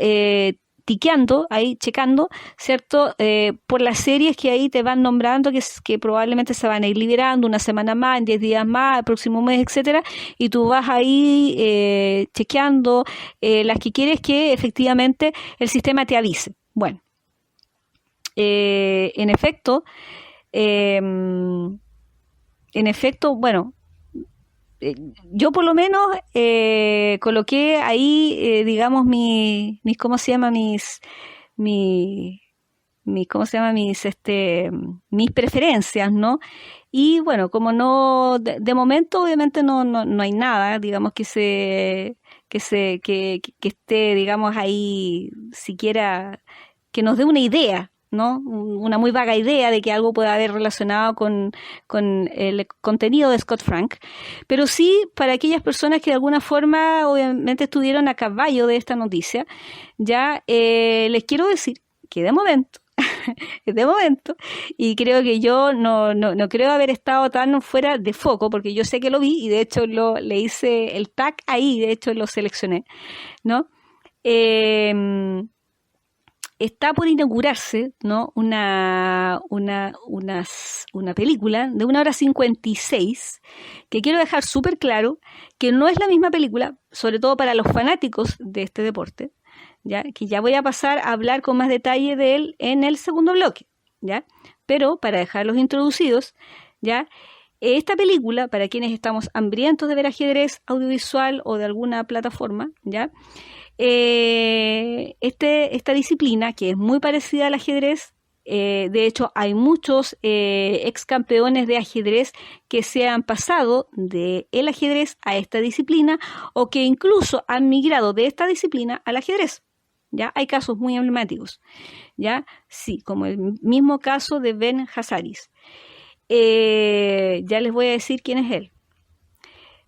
tiqueando, ahí checando, ¿cierto? Por las series que ahí te van nombrando, que probablemente se van a ir liberando una semana más, en 10 días más, el próximo mes, etcétera, y tú vas ahí chequeando las que quieres que efectivamente el sistema te avise. Bueno, en efecto, bueno, yo por lo menos coloqué ahí, digamos, ¿cómo se llama? ¿Cómo se llama? Mis preferencias, ¿no? Y bueno, como no, de momento obviamente no hay nada, digamos, que esté, digamos, ahí siquiera que nos dé una idea, ¿no? Una muy vaga idea de que algo pueda haber relacionado con el contenido de Scott Frank, pero sí para aquellas personas que de alguna forma obviamente estuvieron a caballo de esta noticia, ya les quiero decir que de momento, y creo que yo no creo haber estado tan fuera de foco, porque yo sé que lo vi y de hecho le hice el tag ahí, de hecho lo seleccioné, ¿no? Está por inaugurarse, ¿no? una película de 1 hora 56, que quiero dejar súper claro que no es la misma película, sobre todo para los fanáticos de este deporte, ¿ya? Que ya voy a pasar a hablar con más detalle de él en el segundo bloque, ¿ya? Pero para dejarlos introducidos, ¿ya? Esta película, para quienes estamos hambrientos de ver ajedrez audiovisual o de alguna plataforma, ¿ya? Esta disciplina, que es muy parecida al ajedrez, de hecho hay muchos ex campeones de ajedrez que se han pasado del ajedrez a esta disciplina o que incluso han migrado de esta disciplina al ajedrez. ¿Ya? Hay casos muy emblemáticos, ¿ya? Sí, como el mismo caso de Ben Hazaris. Ya les voy a decir quién es él.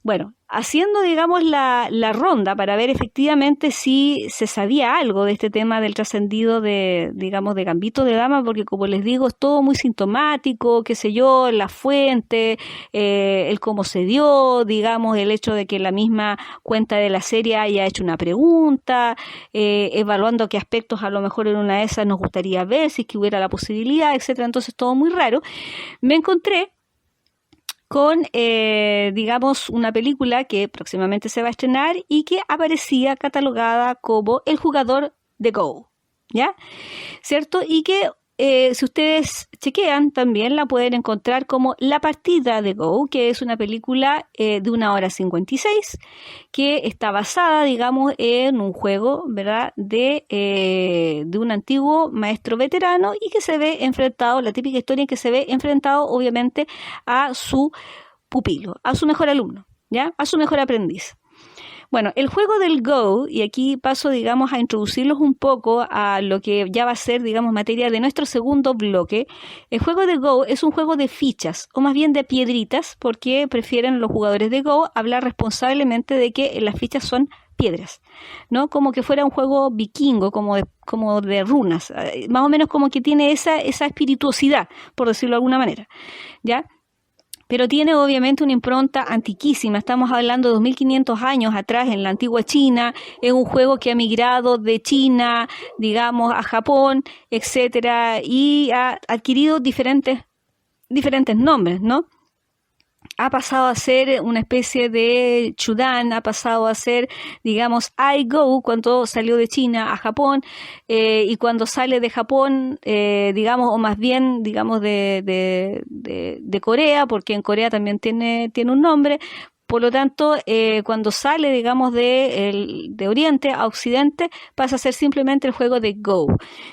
Bueno, haciendo, digamos, la ronda para ver efectivamente si se sabía algo de este tema del trascendido de, digamos, de Gambito de Dama, porque como les digo, es todo muy sintomático, qué sé yo, la fuente, el cómo se dio, digamos, el hecho de que la misma cuenta de la serie haya hecho una pregunta, evaluando qué aspectos a lo mejor en una de esas nos gustaría ver, si es que hubiera la posibilidad, etcétera. Entonces, todo muy raro. Me encontré con, digamos, una película que próximamente se va a estrenar y que aparecía catalogada como El jugador de Go, ¿ya? ¿Cierto? Y que si ustedes chequean, también la pueden encontrar como La partida de Go, que es una película de 1 hora 56, que está basada, digamos, en un juego, ¿verdad?, de un antiguo maestro veterano y que se ve enfrentado, la típica historia en que se ve enfrentado, obviamente, a su pupilo, a su mejor alumno, ¿ya?, a su mejor aprendiz. Bueno, el juego del Go, y aquí paso, digamos, a introducirlos un poco a lo que ya va a ser, digamos, materia de nuestro segundo bloque. El juego de Go es un juego de fichas, o más bien de piedritas, porque prefieren los jugadores de Go hablar responsablemente de que las fichas son piedras, ¿no? Como que fuera un juego vikingo, como de runas, más o menos como que tiene esa espirituosidad, por decirlo de alguna manera, ¿ya? Pero tiene obviamente una impronta antiquísima, estamos hablando de 2500 años atrás en la antigua China, es un juego que ha migrado de China, digamos, a Japón, etcétera, y ha adquirido diferentes nombres, ¿no? Ha pasado a ser una especie de Chudan, ha pasado a ser, digamos, iGo cuando salió de China a Japón, y cuando sale de Japón, digamos, o más bien, digamos, de Corea, porque en Corea también tiene un nombre. Por lo tanto, cuando sale, digamos, de Oriente a Occidente, pasa a ser simplemente el juego de Go,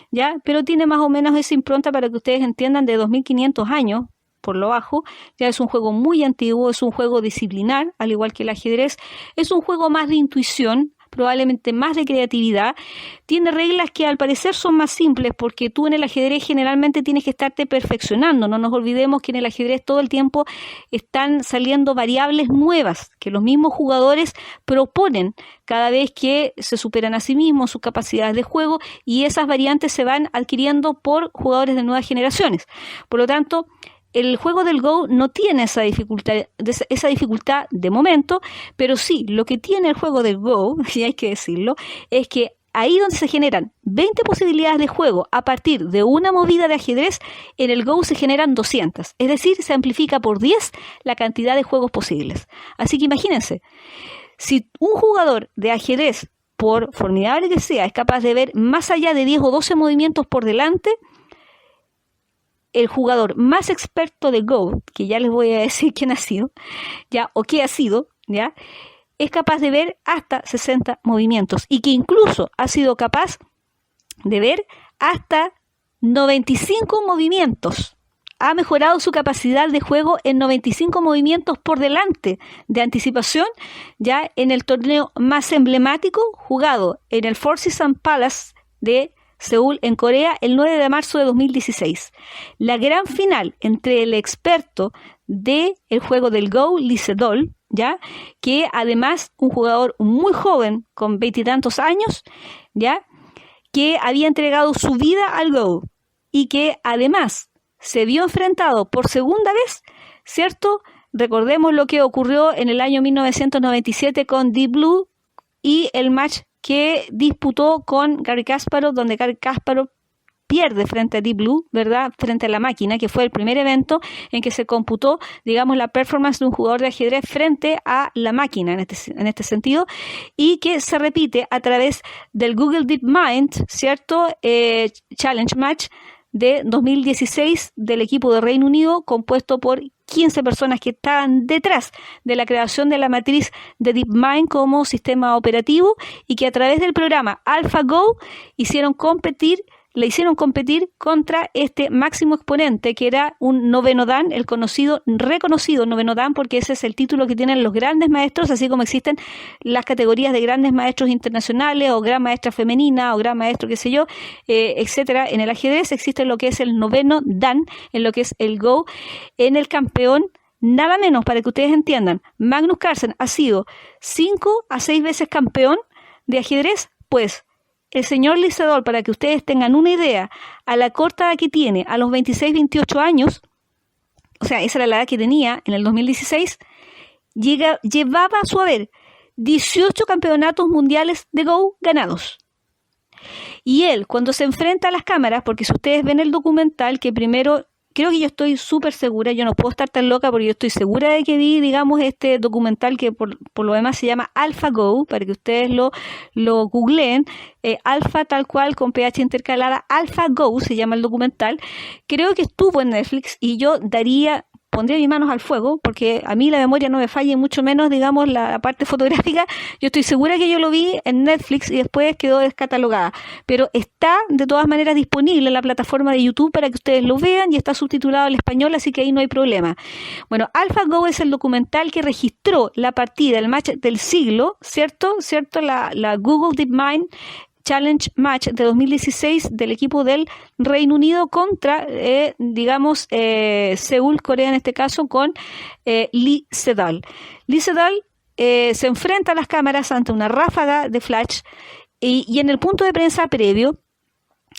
¿ya? Pero tiene más o menos esa impronta para que ustedes entiendan de 2500 años, por lo bajo, ya es un juego muy antiguo, es un juego disciplinar, al igual que el ajedrez, es un juego más de intuición, probablemente más de creatividad, tiene reglas que al parecer son más simples porque tú en el ajedrez generalmente tienes que estarte perfeccionando, no nos olvidemos que en el ajedrez todo el tiempo están saliendo variables nuevas que los mismos jugadores proponen cada vez que se superan a sí mismos sus capacidades de juego y esas variantes se van adquiriendo por jugadores de nuevas generaciones. Por lo tanto, el juego del Go no tiene esa dificultad de momento, pero sí, lo que tiene el juego del Go, y hay que decirlo, es que ahí donde se generan 20 posibilidades de juego a partir de una movida de ajedrez, en el Go se generan 200. Es decir, se amplifica por 10 la cantidad de juegos posibles. Así que imagínense, si un jugador de ajedrez, por formidable que sea, es capaz de ver más allá de 10 o 12 movimientos por delante, el jugador más experto de Go, que ya les voy a decir quién ha sido, ya, o qué ha sido, ya, es capaz de ver hasta 60 movimientos y que incluso ha sido capaz de ver hasta 95 movimientos. Ha mejorado su capacidad de juego en 95 movimientos por delante de anticipación, ya en el torneo más emblemático jugado en el Four Seasons Palace de Seúl, en Corea, el 9 de marzo de 2016. La gran final entre el experto del juego del Go, Lee Sedol, ¿ya? Que además un jugador muy joven, con 20 y tantos años, ¿ya? Que había entregado su vida al Go y que además se vio enfrentado por segunda vez, ¿cierto? Recordemos lo que ocurrió en el año 1997 con Deep Blue y el match que disputó con Garry Kasparov, donde Garry Kasparov pierde frente a Deep Blue, ¿verdad? Frente a la máquina, que fue el primer evento en que se computó, digamos, la performance de un jugador de ajedrez frente a la máquina en este sentido, y que se repite a través del Google DeepMind, ¿cierto? Challenge Match de 2016 del equipo de Reino Unido, compuesto por 15 personas que estaban detrás de la creación de la matriz de DeepMind como sistema operativo y que a través del programa AlphaGo le hicieron competir contra este máximo exponente que era un noveno dan, el reconocido noveno dan, porque ese es el título que tienen los grandes maestros, así como existen las categorías de grandes maestros internacionales o gran maestra femenina o gran maestro qué sé yo, etcétera. En el ajedrez existe lo que es el noveno dan, en lo que es el Go, en el campeón. Nada menos, para que ustedes entiendan, Magnus Carlsen ha sido 5 a 6 veces campeón de ajedrez, pues el señor Lee Sedol, para que ustedes tengan una idea, a la corta edad que tiene, a los 26, 28 años, o sea, esa era la edad que tenía en el 2016, llevaba a su haber 18 campeonatos mundiales de Go ganados. Y él, cuando se enfrenta a las cámaras, porque si ustedes ven el documental, que primero, creo que yo estoy súper segura, yo no puedo estar tan loca porque yo estoy segura de que vi, digamos, este documental que por lo demás se llama AlphaGo, para que ustedes lo googleen, Alpha tal cual con PH intercalada, AlphaGo se llama el documental. Creo que estuvo en Netflix y yo pondría mis manos al fuego, porque a mí la memoria no me falla, y mucho menos, digamos, la parte fotográfica. Yo estoy segura que yo lo vi en Netflix y después quedó descatalogada. Pero está, de todas maneras, disponible en la plataforma de YouTube para que ustedes lo vean y está subtitulado al español, así que ahí no hay problema. Bueno, AlphaGo es el documental que registró la partida, el match del siglo, ¿cierto? La Google DeepMind Challenge Match de 2016 del equipo del Reino Unido contra, Seúl, Corea en este caso, con Lee Sedol. Lee Sedol se enfrenta a las cámaras ante una ráfaga de flash y en el punto de prensa previo,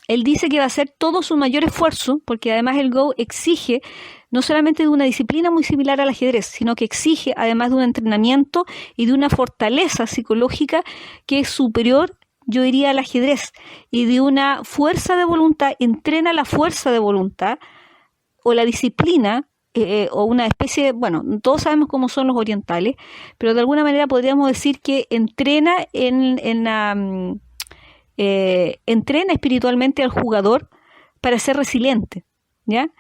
él dice que va a hacer todo su mayor esfuerzo, porque además el Go exige no solamente de una disciplina muy similar al ajedrez, sino que exige además de un entrenamiento y de una fortaleza psicológica que es superior, yo diría, al ajedrez, y de una fuerza de voluntad. Entrena la fuerza de voluntad o la disciplina, o una especie de, bueno, todos sabemos cómo son los orientales, pero de alguna manera podríamos decir que entrena entrena espiritualmente al jugador para ser resiliente, ¿ya?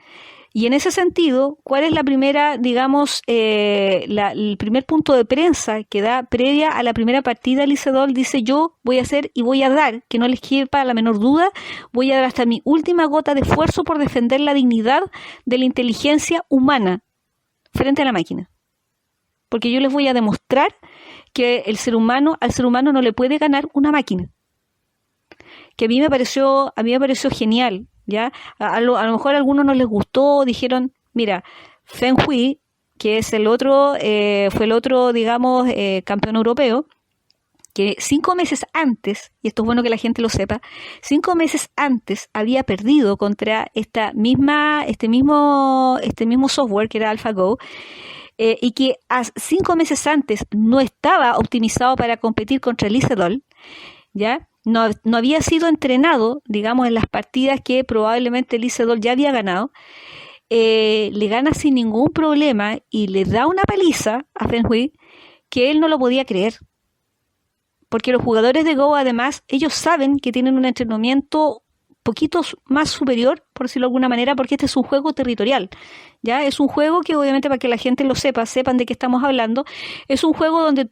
Y en ese sentido, ¿cuál es la primera, digamos, el primer punto de prensa que da previa a la primera partida? Lee Sedol dice: yo voy a hacer y voy a dar, que no les quepa la menor duda, voy a dar hasta mi última gota de esfuerzo por defender la dignidad de la inteligencia humana frente a la máquina. Porque yo les voy a demostrar que al ser humano no le puede ganar una máquina. Que a mí me pareció genial. ¿Ya? A lo mejor a algunos no les gustó, dijeron, mira, Feng Hui, que es fue el otro, digamos, campeón europeo, que 5 meses antes, y esto es bueno que la gente lo sepa, 5 meses antes había perdido contra este mismo software que era AlphaGo, y que 5 meses antes no estaba optimizado para competir contra Lee Sedol, ¿ya? No había sido entrenado, digamos, en las partidas que probablemente Lee Sedol ya había ganado. Le gana sin ningún problema y le da una paliza a Feng Hui que él no lo podía creer. Porque los jugadores de Go, además, ellos saben que tienen un entrenamiento poquitos más superior, por decirlo de alguna manera, porque este es un juego territorial, ¿ya? Es un juego que obviamente, para que la gente lo sepa, sepan de qué estamos hablando, es un juego donde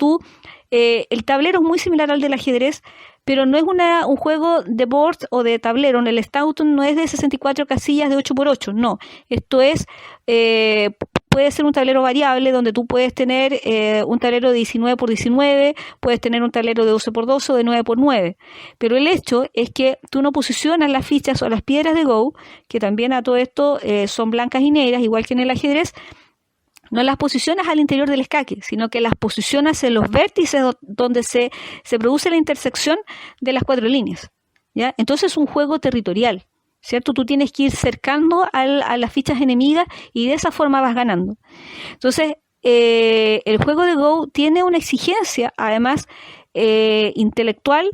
el tablero es muy similar al del ajedrez, pero no es un juego de board o de tablero. En el Stauton no es de 64 casillas de 8x8, no. Esto es, puede ser un tablero variable donde tú puedes tener un tablero de 19x19, puedes tener un tablero de 12x12 o de 9x9. Pero el hecho es que tú no posicionas las fichas o las piedras de Go, que también a todo esto son blancas y negras, igual que en el ajedrez, no las posicionas al interior del escaque, sino que las posicionas en los vértices donde se produce la intersección de las 4 líneas, ¿ya? Entonces es un juego territorial, ¿cierto? Tú tienes que ir cercando a las fichas enemigas y de esa forma vas ganando. Entonces, el juego de Go tiene una exigencia, además, intelectual,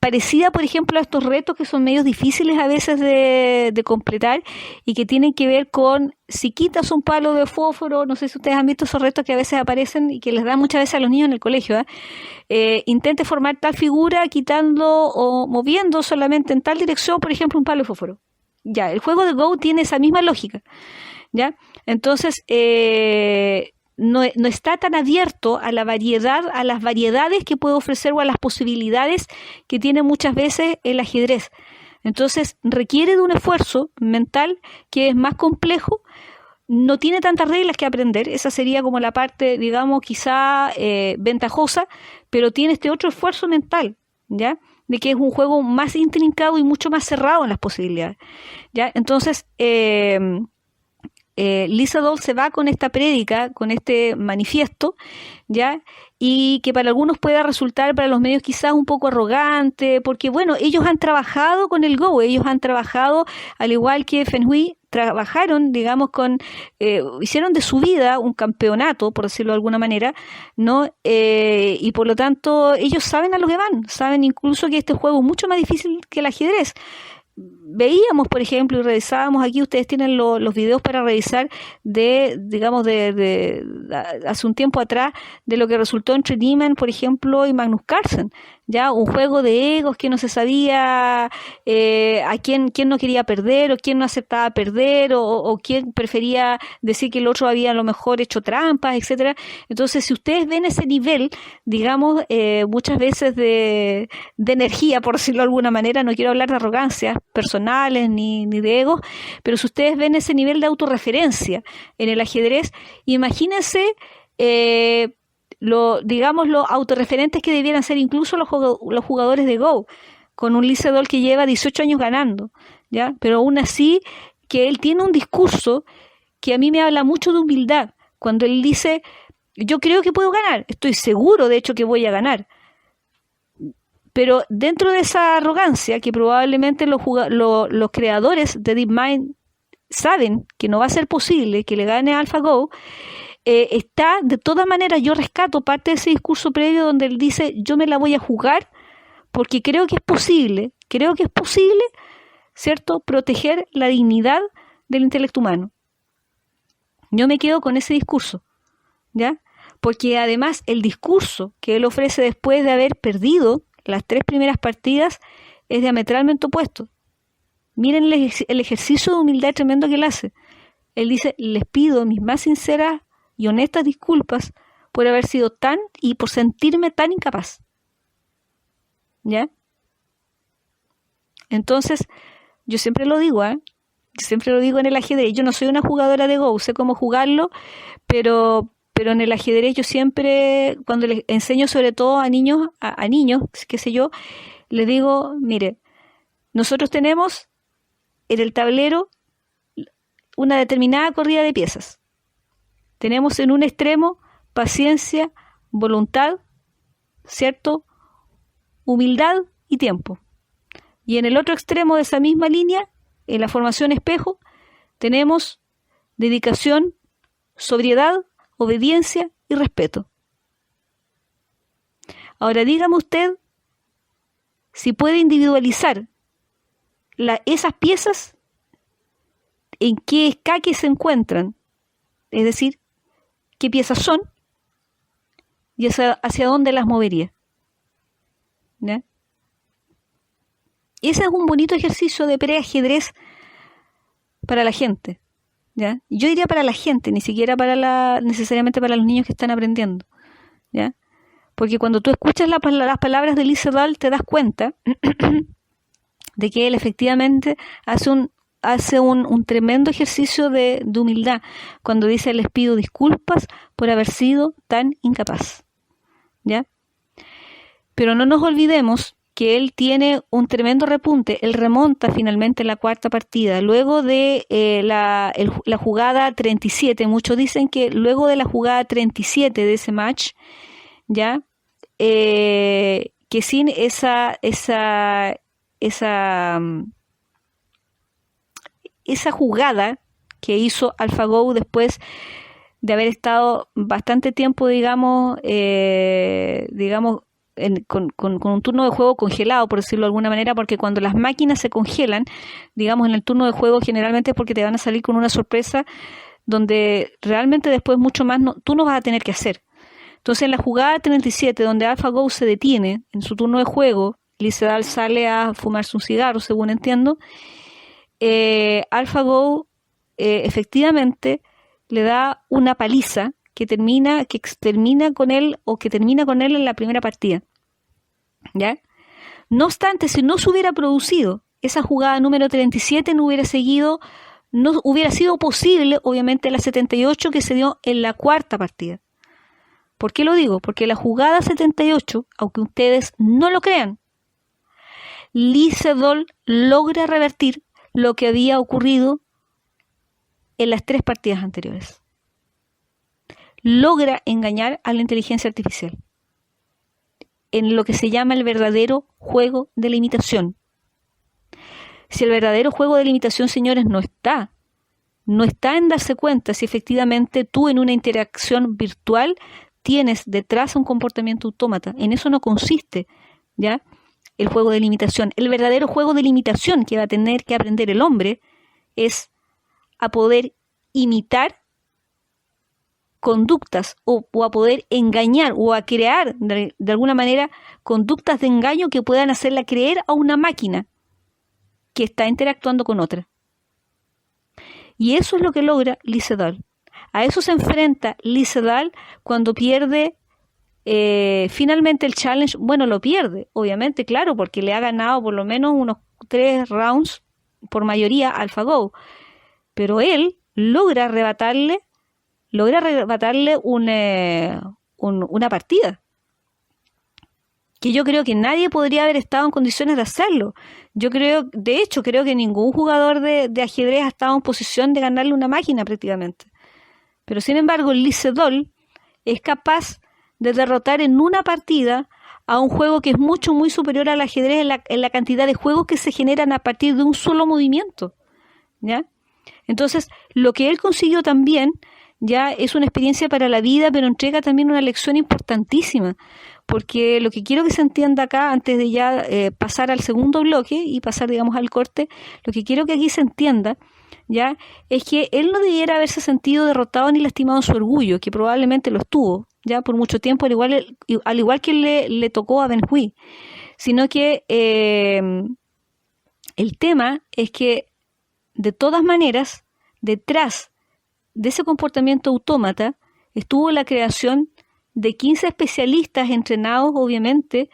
parecida, por ejemplo, a estos retos que son medios difíciles a veces de completar y que tienen que ver con si quitas un palo de fósforo. No sé si ustedes han visto esos retos que a veces aparecen y que les dan muchas veces a los niños en el colegio, intente formar tal figura quitando o moviendo solamente en tal dirección, por ejemplo, un palo de fósforo. Ya, el juego de Go tiene esa misma lógica, ¿ya? Entonces, no está tan abierto a la variedad, a las variedades que puede ofrecer o a las posibilidades que tiene muchas veces el ajedrez. Entonces requiere de un esfuerzo mental que es más complejo, no tiene tantas reglas que aprender, esa sería como la parte, digamos, quizá ventajosa, pero tiene este otro esfuerzo mental, ¿ya? De que es un juego más intrincado y mucho más cerrado en las posibilidades, ¿ya? Entonces, Lisa Doll se va con esta prédica, con este manifiesto, ¿ya? Y que para algunos pueda resultar, para los medios quizás un poco arrogante, porque bueno, ellos han trabajado con el Go, ellos han trabajado, al igual que Feng Hui, trabajaron, digamos, hicieron de su vida un campeonato, por decirlo de alguna manera, ¿no? Y por lo tanto, ellos saben a lo que van, saben incluso que este juego es mucho más difícil que el ajedrez. Veíamos, por ejemplo, y revisábamos aquí, ustedes tienen los videos para revisar digamos, hace un tiempo atrás, de lo que resultó entre Niemann, por ejemplo, y Magnus Carlsen, ya un juego de egos que no se sabía a quién no quería perder o quién no aceptaba perder o quién prefería decir que el otro había a lo mejor hecho trampas, etcétera. Entonces, si ustedes ven ese nivel, digamos, muchas veces de energía, por decirlo de alguna manera, no quiero hablar de arrogancias personales ni de egos, pero si ustedes ven ese nivel de autorreferencia en el ajedrez, imagínense digamos, los autorreferentes que debieran ser incluso los jugadores de Go, con un Lee Sedol que lleva 18 años ganando, ¿ya? Pero aún así, que él tiene un discurso que a mí me habla mucho de humildad, cuando él dice, yo creo que puedo ganar, estoy seguro de hecho que voy a ganar, pero dentro de esa arrogancia que probablemente los creadores de DeepMind saben que no va a ser posible que le gane a AlphaGo, está, de todas maneras, yo rescato parte de ese discurso previo donde él dice, yo me la voy a jugar porque creo que es posible, ¿cierto?, proteger la dignidad del intelecto humano. Yo me quedo con ese discurso, ¿ya? Porque además el discurso que él ofrece después de haber perdido las 3 primeras partidas es diametralmente opuesto. Miren el ejercicio de humildad tremendo que él hace. Él dice, les pido mis más sinceras y honestas disculpas por haber sido y por sentirme tan incapaz. ¿Ya? Entonces, yo siempre lo digo, siempre lo digo en el ajedrez. Yo no soy una jugadora de Go, sé cómo jugarlo, pero en el ajedrez yo siempre, cuando les enseño sobre todo a niños, qué sé yo, les digo, mire, nosotros tenemos en el tablero una determinada corrida de piezas. Tenemos en un extremo paciencia, voluntad, ¿cierto?, humildad y tiempo. Y en el otro extremo de esa misma línea, en la formación espejo, tenemos dedicación, sobriedad, obediencia y respeto. Ahora dígame usted si puede individualizar esas piezas, en qué escaque se encuentran, es decir, qué piezas son y hacia dónde las movería. ¿Ya? ese es un bonito ejercicio de preajedrez para la gente, ¿ya? Yo diría para la gente, ni siquiera necesariamente para los niños que están aprendiendo, ¿ya? Porque cuando tú escuchas las palabras de Lee Sedol te das cuenta de que él efectivamente hace un tremendo ejercicio de humildad cuando dice: les pido disculpas por haber sido tan incapaz, ¿ya? Pero no nos olvidemos que él tiene un tremendo repunte. Él remonta finalmente la cuarta partida. Luego de la jugada 37, muchos dicen que luego de la jugada 37 de ese match, ¿ya? Que sin esa jugada que hizo AlphaGo después de haber estado bastante tiempo, con un turno de juego congelado, por decirlo de alguna manera, porque cuando las máquinas se congelan, digamos, en el turno de juego, generalmente es porque te van a salir con una sorpresa donde realmente después mucho más tú no vas a tener que hacer. Entonces, en la jugada 37, donde AlphaGo se detiene en su turno de juego, Lee Sedol sale a fumarse un cigarro, según entiendo, AlphaGo efectivamente le da una paliza que termina con él en la primera partida, ¿ya? No obstante, si no se hubiera producido esa jugada número 37, no hubiera sido posible, obviamente, la 78 que se dio en la cuarta partida. ¿Por qué lo digo? Porque la jugada 78, aunque ustedes no lo crean, Lee Sedol logra revertir lo que había ocurrido en las 3 partidas anteriores. Logra engañar a la inteligencia artificial en lo que se llama el verdadero juego de la imitación. Si el verdadero juego de la imitación, señores, no está en darse cuenta si efectivamente tú en una interacción virtual tienes detrás un comportamiento autómata. En eso no consiste, ¿ya?, el juego de la imitación. El verdadero juego de la imitación que va a tener que aprender el hombre es a poder imitar conductas o a poder engañar o a crear de alguna manera conductas de engaño que puedan hacerla creer a una máquina que está interactuando con otra. Y eso es lo que logra Lee Sedol. A eso se enfrenta Lee Sedol cuando pierde finalmente el challenge. Bueno, lo pierde, obviamente, claro, porque le ha ganado por lo menos unos 3 rounds por mayoría a AlphaGo. Pero él logra arrebatarle una partida que yo creo que nadie podría haber estado en condiciones de hacerlo. De hecho, creo que ningún jugador de ajedrez ha estado en posición de ganarle una máquina prácticamente. Pero sin embargo, Lee Sedol es capaz de derrotar en una partida a un juego que es muy superior al ajedrez en la cantidad de juegos que se generan a partir de un solo movimiento, ¿ya? Entonces, lo que él consiguió también ya es una experiencia para la vida, pero entrega también una lección importantísima, porque lo que quiero que se entienda acá, antes de ya pasar al segundo bloque y pasar, digamos, al corte, lo que quiero que aquí se entienda, ya, es que él no debiera haberse sentido derrotado ni lastimado en su orgullo, que probablemente lo estuvo, ya, por mucho tiempo, al igual que le tocó a Ben Hui, sino que el tema es que, de todas maneras, detrás de ese comportamiento autómata estuvo la creación de 15 especialistas entrenados, obviamente,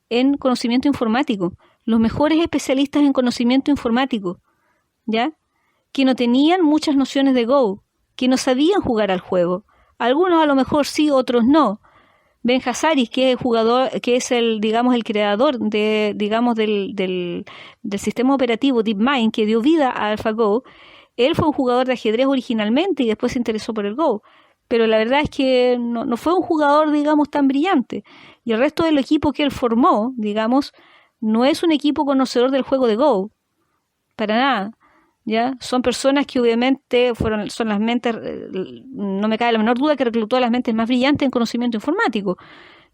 en conocimiento informático, los mejores especialistas en conocimiento informático, ¿ya?, que no tenían muchas nociones de Go, que no sabían jugar al juego. Algunos a lo mejor sí, otros no. Ben Hazaris, que es el jugador, que es el creador del sistema operativo DeepMind que dio vida a AlphaGo, él fue un jugador de ajedrez originalmente y después se interesó por el Go. Pero la verdad es que no fue un jugador, tan brillante. Y el resto del equipo que él formó, no es un equipo conocedor del juego de Go. Para nada. ¿Ya? Son personas que obviamente son las mentes, no me cabe la menor duda que reclutó a las mentes más brillantes en conocimiento informático,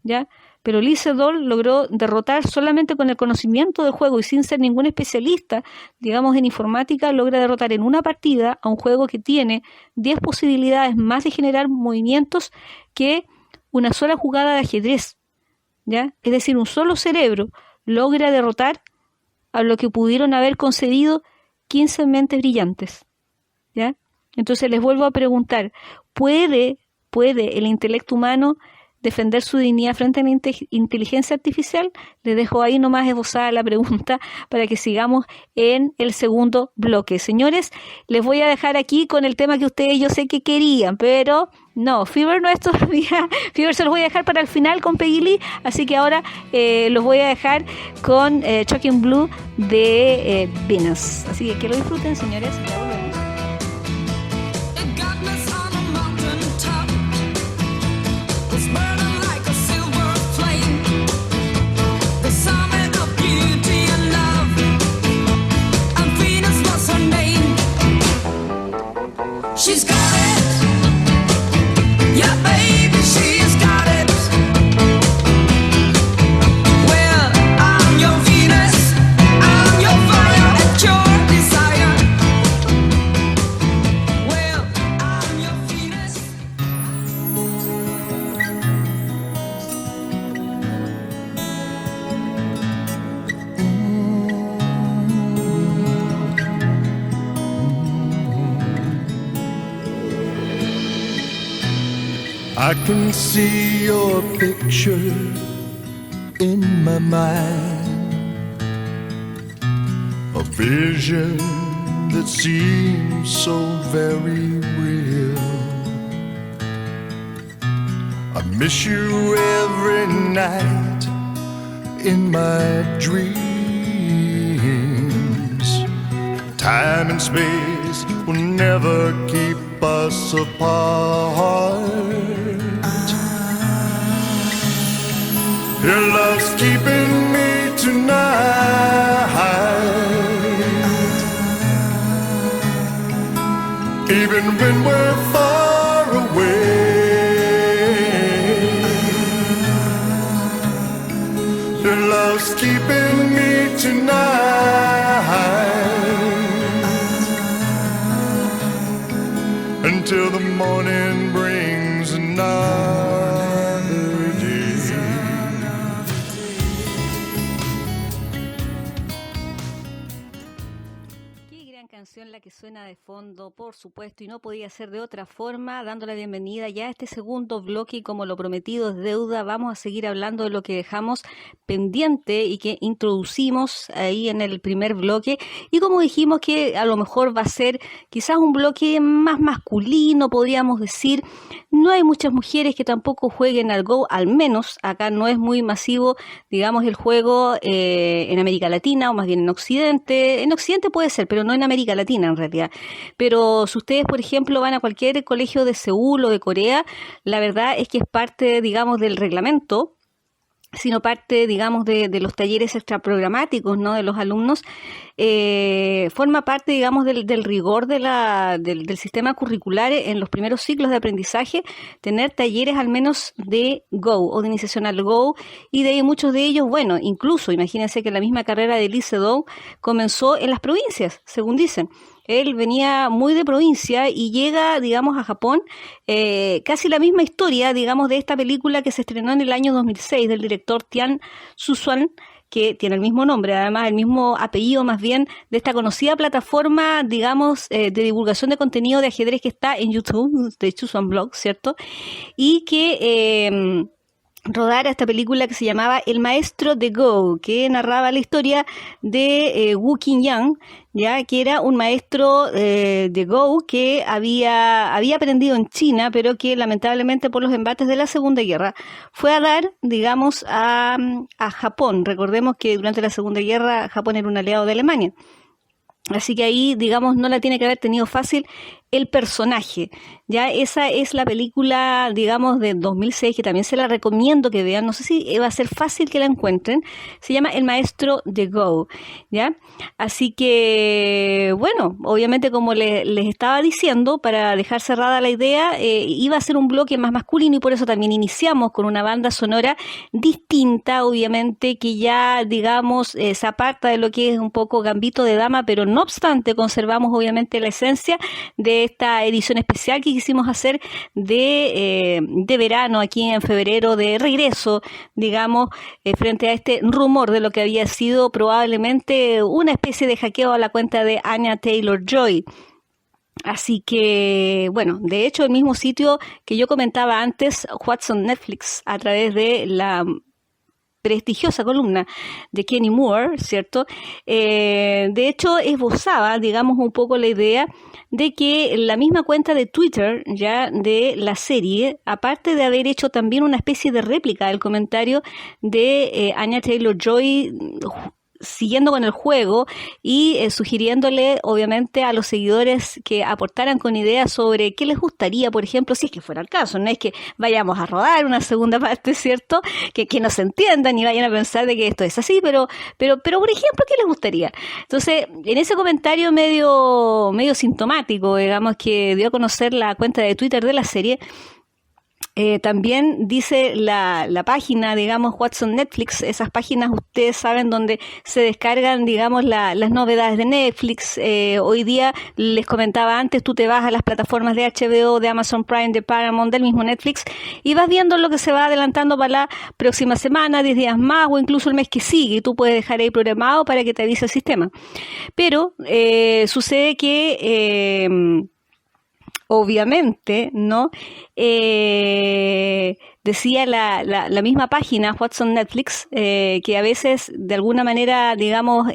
¿ya? Pero Lee Sedol logró derrotar solamente con el conocimiento del juego y sin ser ningún especialista, en informática, logra derrotar en una partida a un juego que tiene 10 posibilidades más de generar movimientos que una sola jugada de ajedrez, ¿ya? Es decir, un solo cerebro logra derrotar a lo que pudieron haber concebido 15 mentes brillantes, ¿ya? Entonces les vuelvo a preguntar, ¿puede el intelecto humano defender su dignidad frente a la inteligencia artificial? Les dejo ahí nomás esbozada la pregunta para que sigamos en el segundo bloque. Señores, les voy a dejar aquí con el tema que ustedes yo sé que querían, pero no, Fever no es todavía. Fever se los voy a dejar para el final con Peggy Lee, así que ahora los voy a dejar con Shocking Blue de Venus. Así que lo disfruten, señores. Ya volvemos. She's got it, yeah baby, she's got it. Well, I'm your Venus, I'm your fire, and your desire. Well, I'm your Venus. I can see your picture in my mind, a vision that seems so very real. I miss you every night in my dreams. Time and space will never keep us apart. Your love's keeping me tonight, even when we're far away. Your love's keeping me tonight, until the morning brings another day. Qué gran canción la que suena de fondo, por supuesto, y no podía ser de otra forma, dando la bienvenida ya a este segundo bloque, y como lo prometido es deuda, vamos a seguir hablando de lo que dejamos pendiente y que introducimos ahí en el primer bloque, y como dijimos que a lo mejor va a ser quizás un bloque más masculino, podríamos decir. No hay muchas mujeres que tampoco jueguen al Go, al menos acá no es muy masivo, digamos, el juego en América Latina, o más bien en Occidente. En Occidente puede ser, pero no en América Latina en realidad. Pero si ustedes, por ejemplo, van a cualquier colegio de Seúl o de Corea, la verdad es que es parte, digamos, del reglamento, sino parte, digamos, de los talleres extraprogramáticos, ¿no?, de los alumnos. Forma parte, digamos, del rigor del sistema curricular en los primeros ciclos de aprendizaje, tener talleres al menos de Go o de iniciación al Go, y de ahí muchos de ellos, bueno, incluso imagínense que la misma carrera de Lee Sedol comenzó en las provincias, según dicen. Él venía muy de provincia y llega, digamos, a Japón, casi la misma historia, digamos, de esta película que se estrenó en el año 2006 del director Tian Su-swan, que tiene el mismo nombre, además el mismo apellido más bien, de esta conocida plataforma, digamos, de divulgación de contenido de ajedrez que está en YouTube, de Chu-swan Blog, ¿cierto? Y que rodara esta película que se llamaba El Maestro de Go, que narraba la historia de Wu Qingyang, ya que era un maestro de Go que había aprendido en China, pero que lamentablemente por los embates de la Segunda Guerra fue a dar, digamos, a Japón. Recordemos que durante la Segunda Guerra Japón era un aliado de Alemania. Así que ahí, digamos, no la tiene que haber tenido fácil el personaje. Ya esa es la película, digamos, de 2006, que también se la recomiendo que vean. No sé si va a ser fácil que la encuentren. Se llama El Maestro de Go, ¿ya? Así que, bueno, obviamente, como les estaba diciendo, para dejar cerrada la idea, iba a ser un bloque más masculino, y por eso también iniciamos con una banda sonora distinta, obviamente, que ya, digamos, se aparta de lo que es un poco Gambito de Dama, pero no obstante conservamos, obviamente, la esencia de de esta edición especial que quisimos hacer de verano aquí en febrero, de regreso, digamos, frente a este rumor de lo que había sido probablemente una especie de hackeo a la cuenta de Anya Taylor-Joy. Así que, bueno, de hecho el mismo sitio que yo comentaba antes, What's on Netflix, a través de la prestigiosa columna de Kenny Moore, ¿cierto? De hecho esbozaba, digamos, un poco la idea de que la misma cuenta de Twitter ya de la serie, aparte de haber hecho también una especie de réplica del comentario de Anya Taylor-Joy, siguiendo con el juego y sugiriéndole obviamente a los seguidores que aportaran con ideas sobre qué les gustaría, por ejemplo, si es que fuera el caso, no es que vayamos a rodar una segunda parte, ¿cierto? Que no se entiendan y vayan a pensar de que esto es así, pero por ejemplo, ¿qué les gustaría? Entonces, en ese comentario medio sintomático, digamos, que dio a conocer la cuenta de Twitter de la serie, también dice la página, digamos, What's on Netflix, esas páginas ustedes saben donde se descargan, digamos, las novedades de Netflix. Hoy día, les comentaba antes, tú te vas a las plataformas de HBO, de Amazon Prime, de Paramount, del mismo Netflix, y vas viendo lo que se va adelantando para la próxima semana, 10 días más, o incluso el mes que sigue, y tú puedes dejar ahí programado para que te avise el sistema. Pero sucede que obviamente, ¿no? Decía la misma página, What's on Netflix, que a veces, de alguna manera, digamos,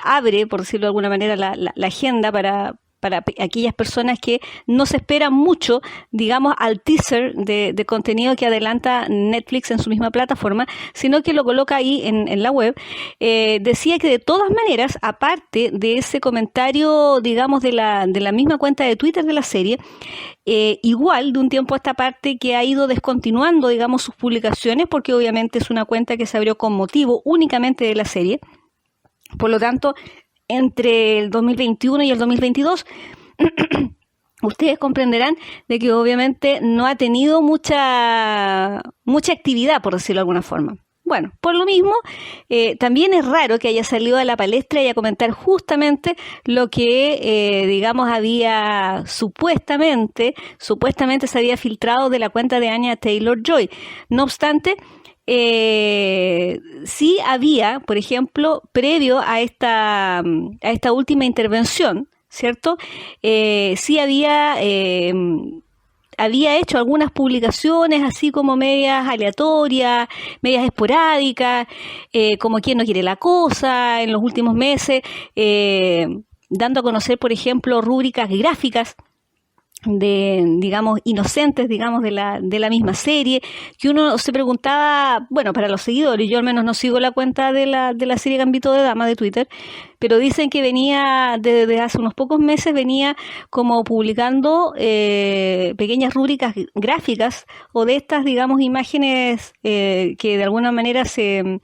abre, por decirlo de alguna manera, la agenda para aquellas personas que no se esperan mucho, digamos, al teaser de contenido que adelanta Netflix en su misma plataforma, sino que lo coloca ahí en la web. Decía que de todas maneras, aparte de ese comentario, digamos, de la misma cuenta de Twitter de la serie, igual de un tiempo a esta parte que ha ido descontinuando, digamos, sus publicaciones, porque obviamente es una cuenta que se abrió con motivo únicamente de la serie. Por lo tanto, entre el 2021 y el 2022, ustedes comprenderán de que obviamente no ha tenido mucha actividad, por decirlo de alguna forma. Bueno, por lo mismo, también es raro que haya salido a la palestra y a comentar justamente lo que, digamos, había supuestamente se había filtrado de la cuenta de Anya Taylor-Joy. No obstante, sí había, por ejemplo, previo a esta última intervención, ¿cierto? Sí había hecho algunas publicaciones así como medias aleatorias, medias esporádicas, como quien no quiere la cosa, en los últimos meses, dando a conocer, por ejemplo, rúbricas gráficas digamos, inocentes, digamos, de la misma serie, que uno se preguntaba, bueno, para los seguidores, yo al menos no sigo la cuenta de la serie Gambito de Dama de Twitter, pero dicen que venía, desde hace unos pocos meses, venía como publicando pequeñas rúbricas gráficas o de estas, digamos, imágenes que de alguna manera se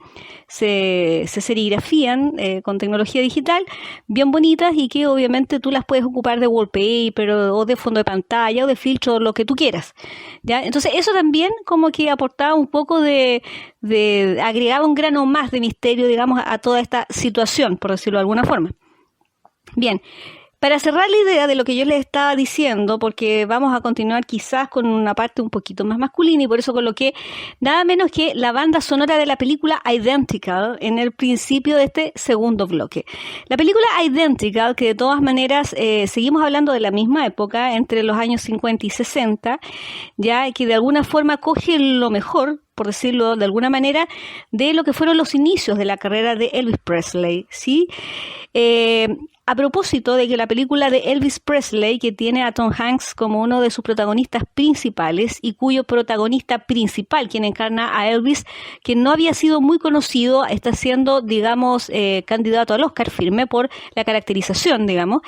serigrafían con tecnología digital, bien bonitas y que obviamente tú las puedes ocupar de wallpaper o de fondo de pantalla o de filtro, lo que tú quieras, ¿ya? Entonces eso también como que aportaba un poco agregaba un grano más de misterio, digamos, a toda esta situación, por decirlo de alguna forma. Bien, para cerrar la idea de lo que yo les estaba diciendo, porque vamos a continuar quizás con una parte un poquito más masculina y por eso coloqué nada menos que la banda sonora de la película Identical en el principio de este segundo bloque. La película Identical, que de todas maneras seguimos hablando de la misma época, entre los años 50 y 60, ya que de alguna forma coge lo mejor, por decirlo de alguna manera, de lo que fueron los inicios de la carrera de Elvis Presley, ¿sí? A propósito de que la película de Elvis Presley, que tiene a Tom Hanks como uno de sus protagonistas principales y cuyo protagonista principal, quien encarna a Elvis, que no había sido muy conocido, está siendo, digamos, candidato al Oscar firme por la caracterización, digamos.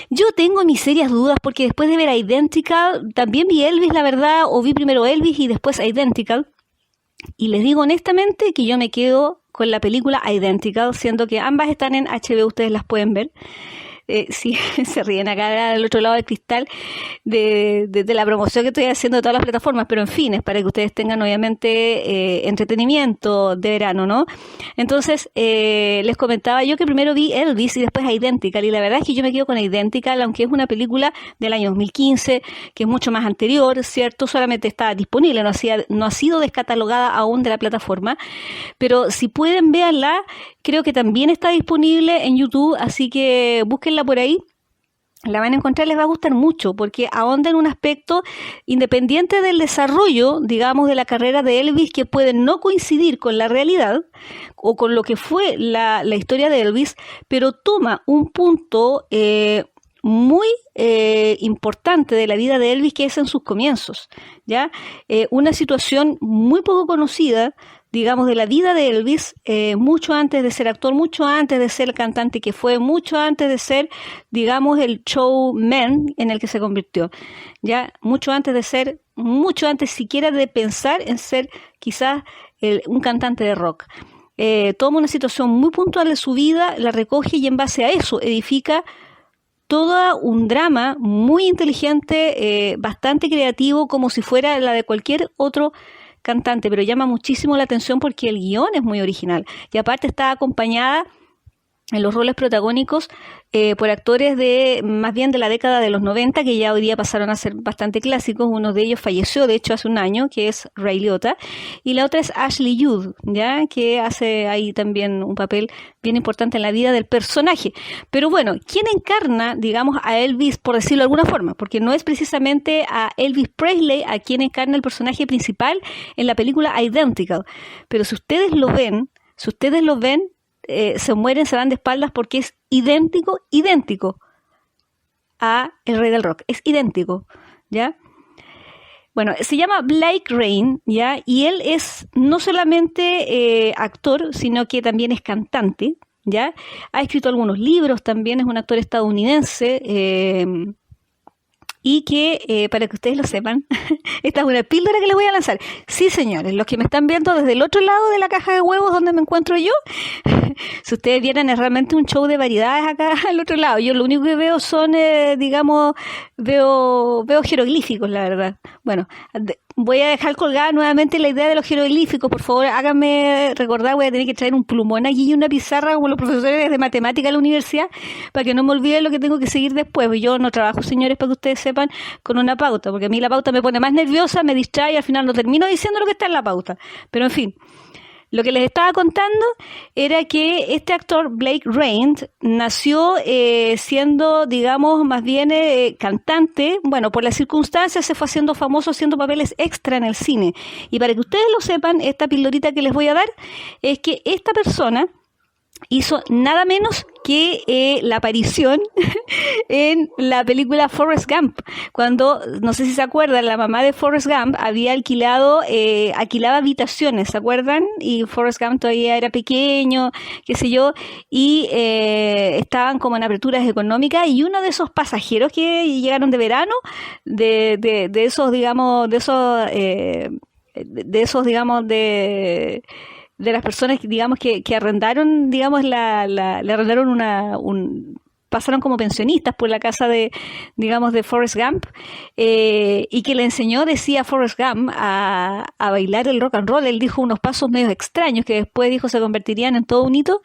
Yo tengo mis serias dudas porque después de ver Identical, también vi Elvis, la verdad, o vi primero Elvis y después Identical. Y les digo honestamente que yo me quedo con la película Identical, siendo que ambas están en HBO, ustedes las pueden ver. sí, se ríen acá al otro lado del cristal de la promoción que estoy haciendo de todas las plataformas, pero en fin, es para que ustedes tengan obviamente entretenimiento de verano, ¿no? Entonces, les comentaba yo que primero vi Elvis y después Identical, y la verdad es que yo me quedo con Identical, aunque es una película del año 2015, que es mucho más anterior, ¿cierto? Solamente está disponible, no ha sido descatalogada aún de la plataforma, pero si pueden, véanla. Creo que también está disponible en YouTube, así que búsquenla por ahí. La van a encontrar, les va a gustar mucho, porque ahonda en un aspecto independiente del desarrollo, digamos, de la carrera de Elvis, que puede no coincidir con la realidad o con lo que fue la historia de Elvis, pero toma un punto muy importante de la vida de Elvis, que es en sus comienzos, ¿ya? Una situación muy poco conocida, digamos, de la vida de Elvis, mucho antes de ser actor, mucho antes de ser el cantante que fue, mucho antes de ser, digamos, el showman en el que se convirtió, ya, mucho antes siquiera de pensar en ser quizás un cantante de rock. Toma una situación muy puntual de su vida, la recoge y en base a eso edifica todo un drama muy inteligente, bastante creativo, como si fuera la de cualquier otro cantante, pero llama muchísimo la atención porque el guión es muy original y aparte está acompañada en los roles protagónicos por actores más bien de la década de los 90, que ya hoy día pasaron a ser bastante clásicos. Uno de ellos falleció, de hecho, hace un año, que es Ray Liotta, y la otra es Ashley Judd, ¿ya? Que hace ahí también un papel bien importante en la vida del personaje. Pero bueno, ¿quién encarna, digamos, a Elvis, por decirlo de alguna forma? Porque no es precisamente a Elvis Presley a quien encarna el personaje principal en la película Identical, pero si ustedes lo ven, se mueren, se van de espaldas porque es idéntico a el rey del rock, es idéntico, ¿ya? Bueno, se llama Blake Rain, ¿ya? Y él es no solamente actor, sino que también es cantante, ¿ya? Ha escrito algunos libros también, es un actor estadounidense, y que, para que ustedes lo sepan, esta es una píldora que les voy a lanzar. Sí, señores, los que me están viendo desde el otro lado de la caja de huevos donde me encuentro yo, si ustedes vieran, es realmente un show de variedades acá al otro lado. Yo lo único que veo son, digamos, veo jeroglíficos, la verdad. Bueno, voy a dejar colgada nuevamente la idea de los jeroglíficos. Por favor, háganme recordar, voy a tener que traer un plumón aquí y una pizarra como los profesores de matemática de la universidad para que no me olvide lo que tengo que seguir después. Yo no trabajo, señores, para que ustedes sepan, con una pauta, porque a mí la pauta me pone más nerviosa, me distrae y al final no termino diciendo lo que está en la pauta. Pero en fin, lo que les estaba contando era que este actor, Blake Rain, nació siendo, digamos, más bien cantante. Bueno, por las circunstancias se fue haciendo famoso haciendo papeles extra en el cine. Y para que ustedes lo sepan, esta pildorita que les voy a dar es que esta persona hizo nada menos que la aparición en la película Forrest Gump, cuando, no sé si se acuerdan, la mamá de Forrest Gump había alquilaba habitaciones, ¿se acuerdan? Y Forrest Gump todavía era pequeño, qué sé yo, y estaban como en aperturas económicas, y uno de esos pasajeros que llegaron de verano, de las personas, digamos, que arrendaron, digamos, le arrendaron pasaron como pensionistas por la casa de Forrest Gump, y que le enseñó, decía Forrest Gump, a bailar el rock and roll. Él dijo unos pasos medio extraños que después dijo se convertirían en todo un hito.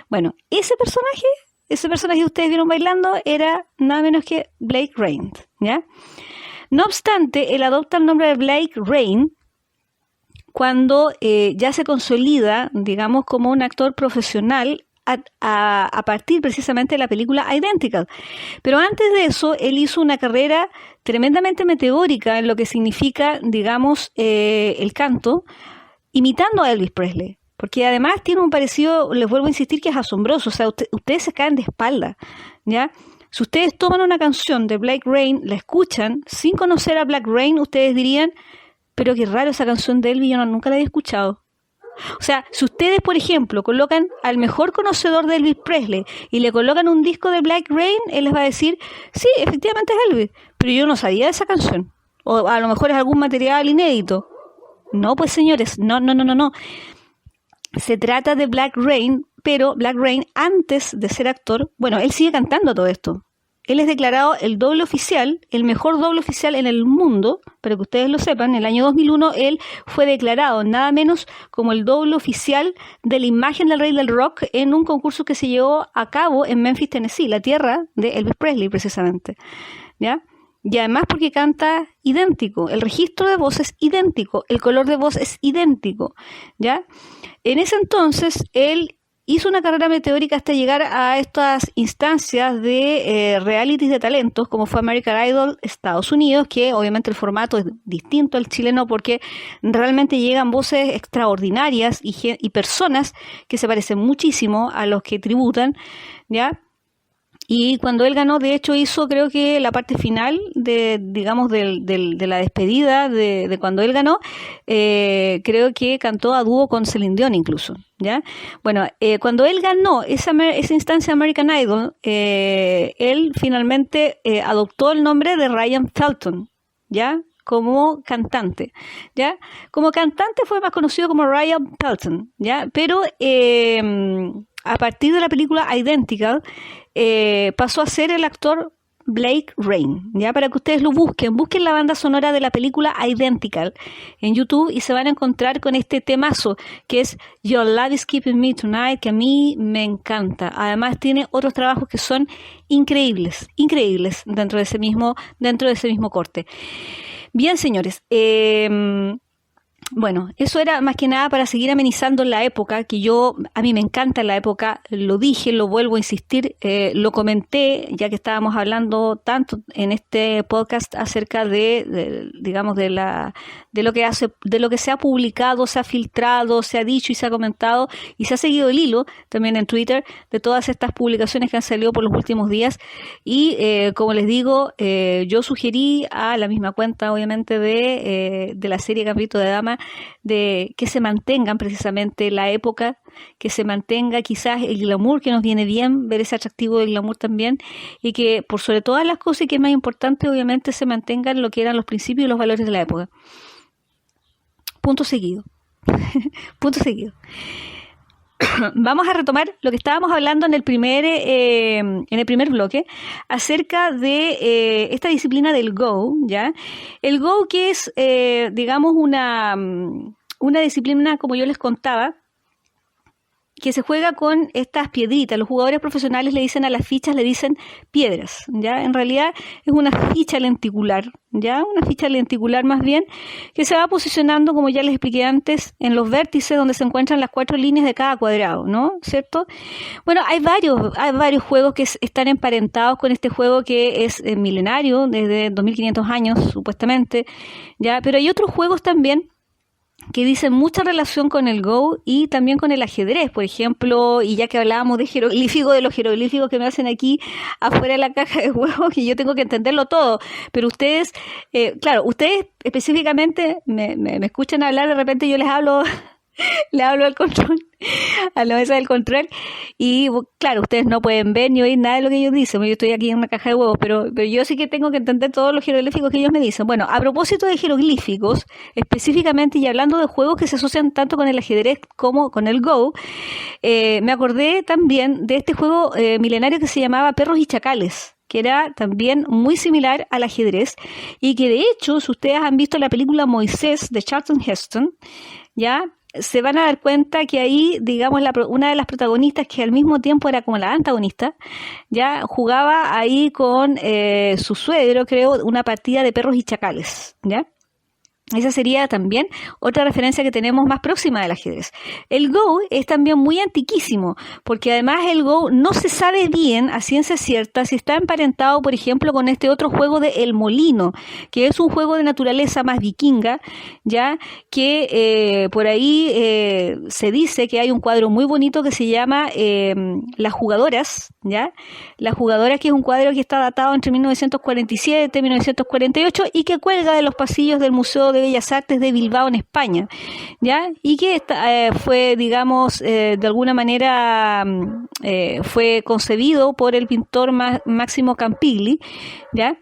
Bueno, ese personaje que ustedes vieron bailando era nada menos que Blake Rain, ¿ya? No obstante, él adopta el nombre de Blake Rain cuando ya se consolida, digamos, como un actor profesional a partir precisamente de la película Identical. Pero antes de eso, él hizo una carrera tremendamente meteórica en lo que significa, digamos, el canto, imitando a Elvis Presley. Porque además tiene un parecido, les vuelvo a insistir, que es asombroso. O sea, ustedes se caen de espalda, ¿ya? Si ustedes toman una canción de Blake Rain, la escuchan, sin conocer a Blake Rain, ustedes dirían, pero qué raro esa canción de Elvis, yo nunca la había escuchado. O sea, si ustedes, por ejemplo, colocan al mejor conocedor de Elvis Presley y le colocan un disco de Blake Rain, él les va a decir, sí, efectivamente es Elvis, pero yo no sabía de esa canción. O a lo mejor es algún material inédito. No, pues señores, no. Se trata de Blake Rain pero Black Rain, antes de ser actor, bueno, él sigue cantando todo esto. Él es declarado el doble oficial, el mejor doble oficial en el mundo, para que ustedes lo sepan. En el año 2001 él fue declarado nada menos como el doble oficial de la imagen del rey del rock en un concurso que se llevó a cabo en Memphis, Tennessee, la tierra de Elvis Presley precisamente, ¿ya? Y además porque canta idéntico, el registro de voz es idéntico, el color de voz es idéntico, ¿ya? En ese entonces él hizo una carrera meteórica hasta llegar a estas instancias de realities de talentos, como fue American Idol Estados Unidos, que obviamente el formato es distinto al chileno porque realmente llegan voces extraordinarias y personas que se parecen muchísimo a los que tributan, ¿ya? Y cuando él ganó, de hecho, hizo creo que la parte final de la despedida de cuando él ganó, creo que cantó a dúo con Celine Dion incluso, ¿ya? Bueno, cuando él ganó esa instancia American Idol, él finalmente adoptó el nombre de Ryan Felton, ¿ya? Como cantante, ¿ya? Como cantante fue más conocido como Ryan Felton, ¿ya? Pero a partir de la película Identical, pasó a ser el actor Blake Rain, ya, para que ustedes lo busquen la banda sonora de la película Identical en YouTube y se van a encontrar con este temazo que es Your Love is Keeping Me Tonight, que a mí me encanta. Además tiene otros trabajos que son increíbles dentro de ese mismo corte. Bien, señores, bueno, eso era más que nada para seguir amenizando la época, que a mí me encanta la época, lo dije, lo vuelvo a insistir, lo comenté, ya que estábamos hablando tanto en este podcast acerca de lo que se ha publicado, se ha filtrado, se ha dicho y se ha comentado, y se ha seguido el hilo también en Twitter de todas estas publicaciones que han salido por los últimos días, y como les digo, yo sugerí a la misma cuenta, obviamente, de la serie Gambito de Dama, de que se mantengan precisamente la época, que se mantenga quizás el glamour, que nos viene bien ver ese atractivo del glamour también, y que por sobre todas las cosas, y que es más importante, obviamente se mantengan lo que eran los principios y los valores de la época. Punto seguido. Punto seguido. Vamos a retomar lo que estábamos hablando en el primer bloque acerca de esta disciplina del Go, ¿ya? El Go, que es, digamos, una disciplina, como yo les contaba, que se juega con estas piedritas. Los jugadores profesionales le dicen a las fichas, le dicen piedras, ¿ya? En realidad es una ficha lenticular, ¿ya? Una ficha lenticular más bien, que se va posicionando, como ya les expliqué antes, en los vértices donde se encuentran las 4 líneas de cada cuadrado, ¿no? ¿Cierto? Bueno, hay varios juegos que están emparentados con este juego que es milenario, desde 2500 años, supuestamente, ¿ya? Pero hay otros juegos también que dicen mucha relación con el Go y también con el ajedrez, por ejemplo, y ya que hablábamos de jeroglíficos, de los jeroglíficos que me hacen aquí afuera de la caja de huevos, que yo tengo que entenderlo todo, pero ustedes, claro, ustedes específicamente me escuchan hablar, de repente yo les hablo al control, a la mesa del control, y claro, ustedes no pueden ver ni oír nada de lo que ellos dicen, yo estoy aquí en una caja de huevos, pero yo sí que tengo que entender todos los jeroglíficos que ellos me dicen. Bueno, a propósito de jeroglíficos, específicamente, y hablando de juegos que se asocian tanto con el ajedrez como con el Go, me acordé también de este juego milenario que se llamaba Perros y Chacales, que era también muy similar al ajedrez, y que de hecho, si ustedes han visto la película Moisés de Charlton Heston, ya se van a dar cuenta que ahí, digamos, una de las protagonistas, que al mismo tiempo era como la antagonista, ya jugaba ahí con su suegro, creo, una partida de perros y chacales, ¿ya? Esa sería también otra referencia que tenemos más próxima del ajedrez. El Go es también muy antiquísimo, porque además el Go no se sabe bien, a ciencia cierta, si está emparentado, por ejemplo, con este otro juego de El Molino, que es un juego de naturaleza más vikinga, ya que por ahí se dice que hay un cuadro muy bonito que se llama Las Jugadoras, ¿ya? Las Jugadoras, que es un cuadro que está datado entre 1947 y 1948 y que cuelga de los pasillos del Museo de Bellas Artes de Bilbao, en España, ¿ya? Y que fue, digamos, de alguna manera fue concebido por el pintor Máximo Campigli, ¿ya?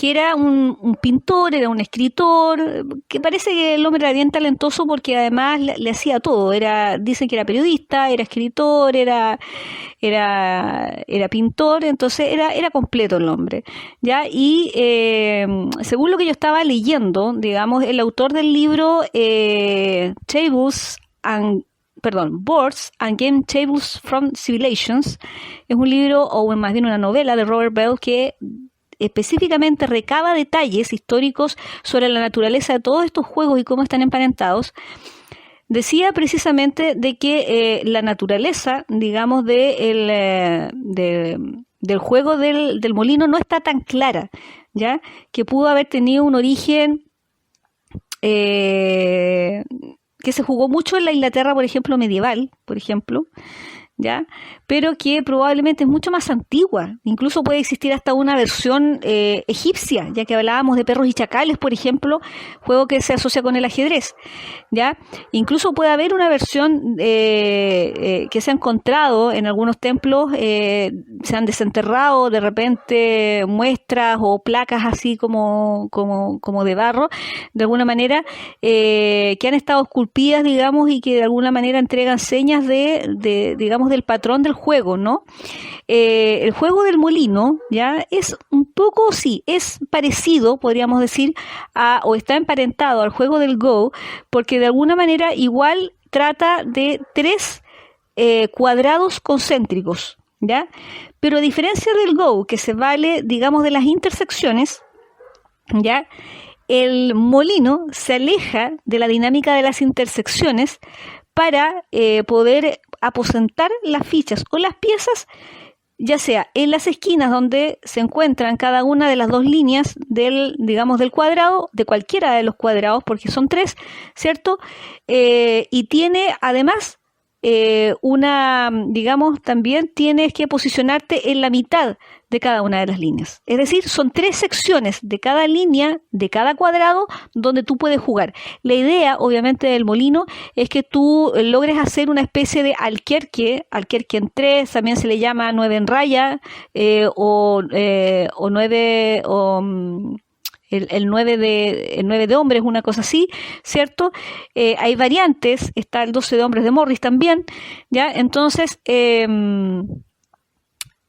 que era un pintor, era un escritor, que parece que el hombre era bien talentoso porque además le hacía todo. Dicen que era periodista, era escritor, era pintor, entonces era completo el hombre, ¿ya? Y según lo que yo estaba leyendo, digamos, el autor del libro Boards and Game Tables from Civilizations es un libro, o más bien una novela de Robert Bell, que específicamente recaba detalles históricos sobre la naturaleza de todos estos juegos y cómo están emparentados. Decía precisamente de que la naturaleza, digamos, del juego del molino no está tan clara, ¿ya? Que pudo haber tenido un origen que se jugó mucho en la Inglaterra, por ejemplo, medieval, por ejemplo, ¿ya? Pero que probablemente es mucho más antigua. Incluso puede existir hasta una versión egipcia, ya que hablábamos de perros y chacales, por ejemplo, juego que se asocia con el ajedrez, ¿ya? Incluso puede haber una versión que se ha encontrado en algunos templos, se han desenterrado de repente muestras o placas así como de barro, de alguna manera, que han estado esculpidas, digamos, y que de alguna manera entregan señas digamos, del patrón del juego, ¿no? El juego del molino, ¿ya? Es un poco, sí, es parecido, podríamos decir, o está emparentado al juego del Go, porque de alguna manera igual trata de 3 cuadrados concéntricos, ¿ya? Pero a diferencia del Go, que se vale, digamos, de las intersecciones, ¿ya? El molino se aleja de la dinámica de las intersecciones para poder aposentar las fichas o las piezas, ya sea en las esquinas donde se encuentran cada una de las 2 líneas del cuadrado, de cualquiera de los cuadrados, porque son 3, ¿cierto? Y tiene además también tienes que posicionarte en la mitad de cada una de las líneas. Es decir, son 3 secciones de cada línea, de cada cuadrado, donde tú puedes jugar. La idea, obviamente, del molino es que tú logres hacer una especie de alquerque en 3, también se le llama 9 en raya, o 9, el 9 de hombres, una cosa así, ¿cierto? Hay variantes, está el 12 de hombres de Morris también, ¿ya? Entonces,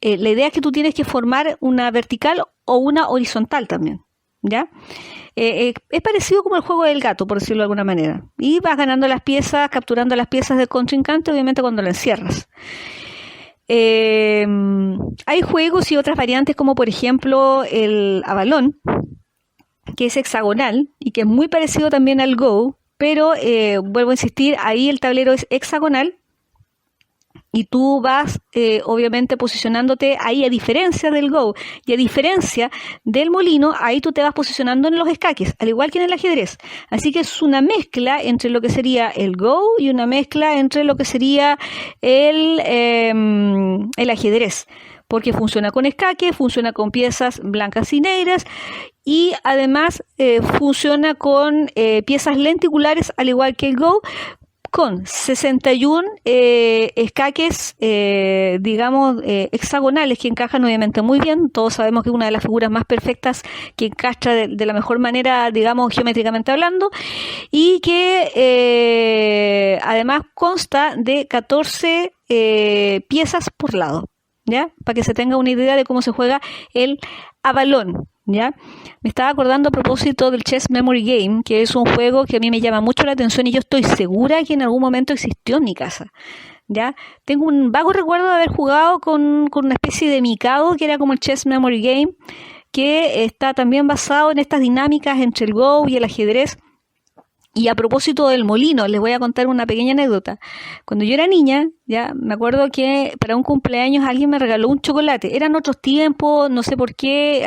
la idea es que tú tienes que formar una vertical o una horizontal también, ¿ya? Es parecido como el juego del gato, por decirlo de alguna manera. Y vas ganando las piezas, capturando las piezas del contrincante, obviamente cuando lo encierras. Hay juegos y otras variantes como por ejemplo el Avalon, que es hexagonal y que es muy parecido también al Go, pero vuelvo a insistir, ahí el tablero es hexagonal y tú vas obviamente posicionándote ahí, a diferencia del Go y a diferencia del molino, ahí tú te vas posicionando en los escaques, al igual que en el ajedrez. Así que es una mezcla entre lo que sería el Go y una mezcla entre lo que sería el ajedrez, porque funciona con escaque, funciona con piezas blancas y negras y además funciona con piezas lenticulares, al igual que el Go, con 61 escaques, hexagonales, que encajan obviamente muy bien. Todos sabemos que es una de las figuras más perfectas, que encaja de la mejor manera, digamos, geométricamente hablando, y que además consta de 14 piezas por lado, ¿ya? Para que se tenga una idea de cómo se juega el Avalon, ¿ya? Me estaba acordando a propósito del Chess Memory Game, que es un juego que a mí me llama mucho la atención y yo estoy segura que en algún momento existió en mi casa, ¿ya? Tengo un vago recuerdo de haber jugado con una especie de Mikado, que era como el Chess Memory Game, que está también basado en estas dinámicas entre el Go y el ajedrez. Y a propósito del molino, les voy a contar una pequeña anécdota. Cuando yo era niña, ya me acuerdo que para un cumpleaños alguien me regaló un chocolate. Eran otros tiempos, no sé por qué,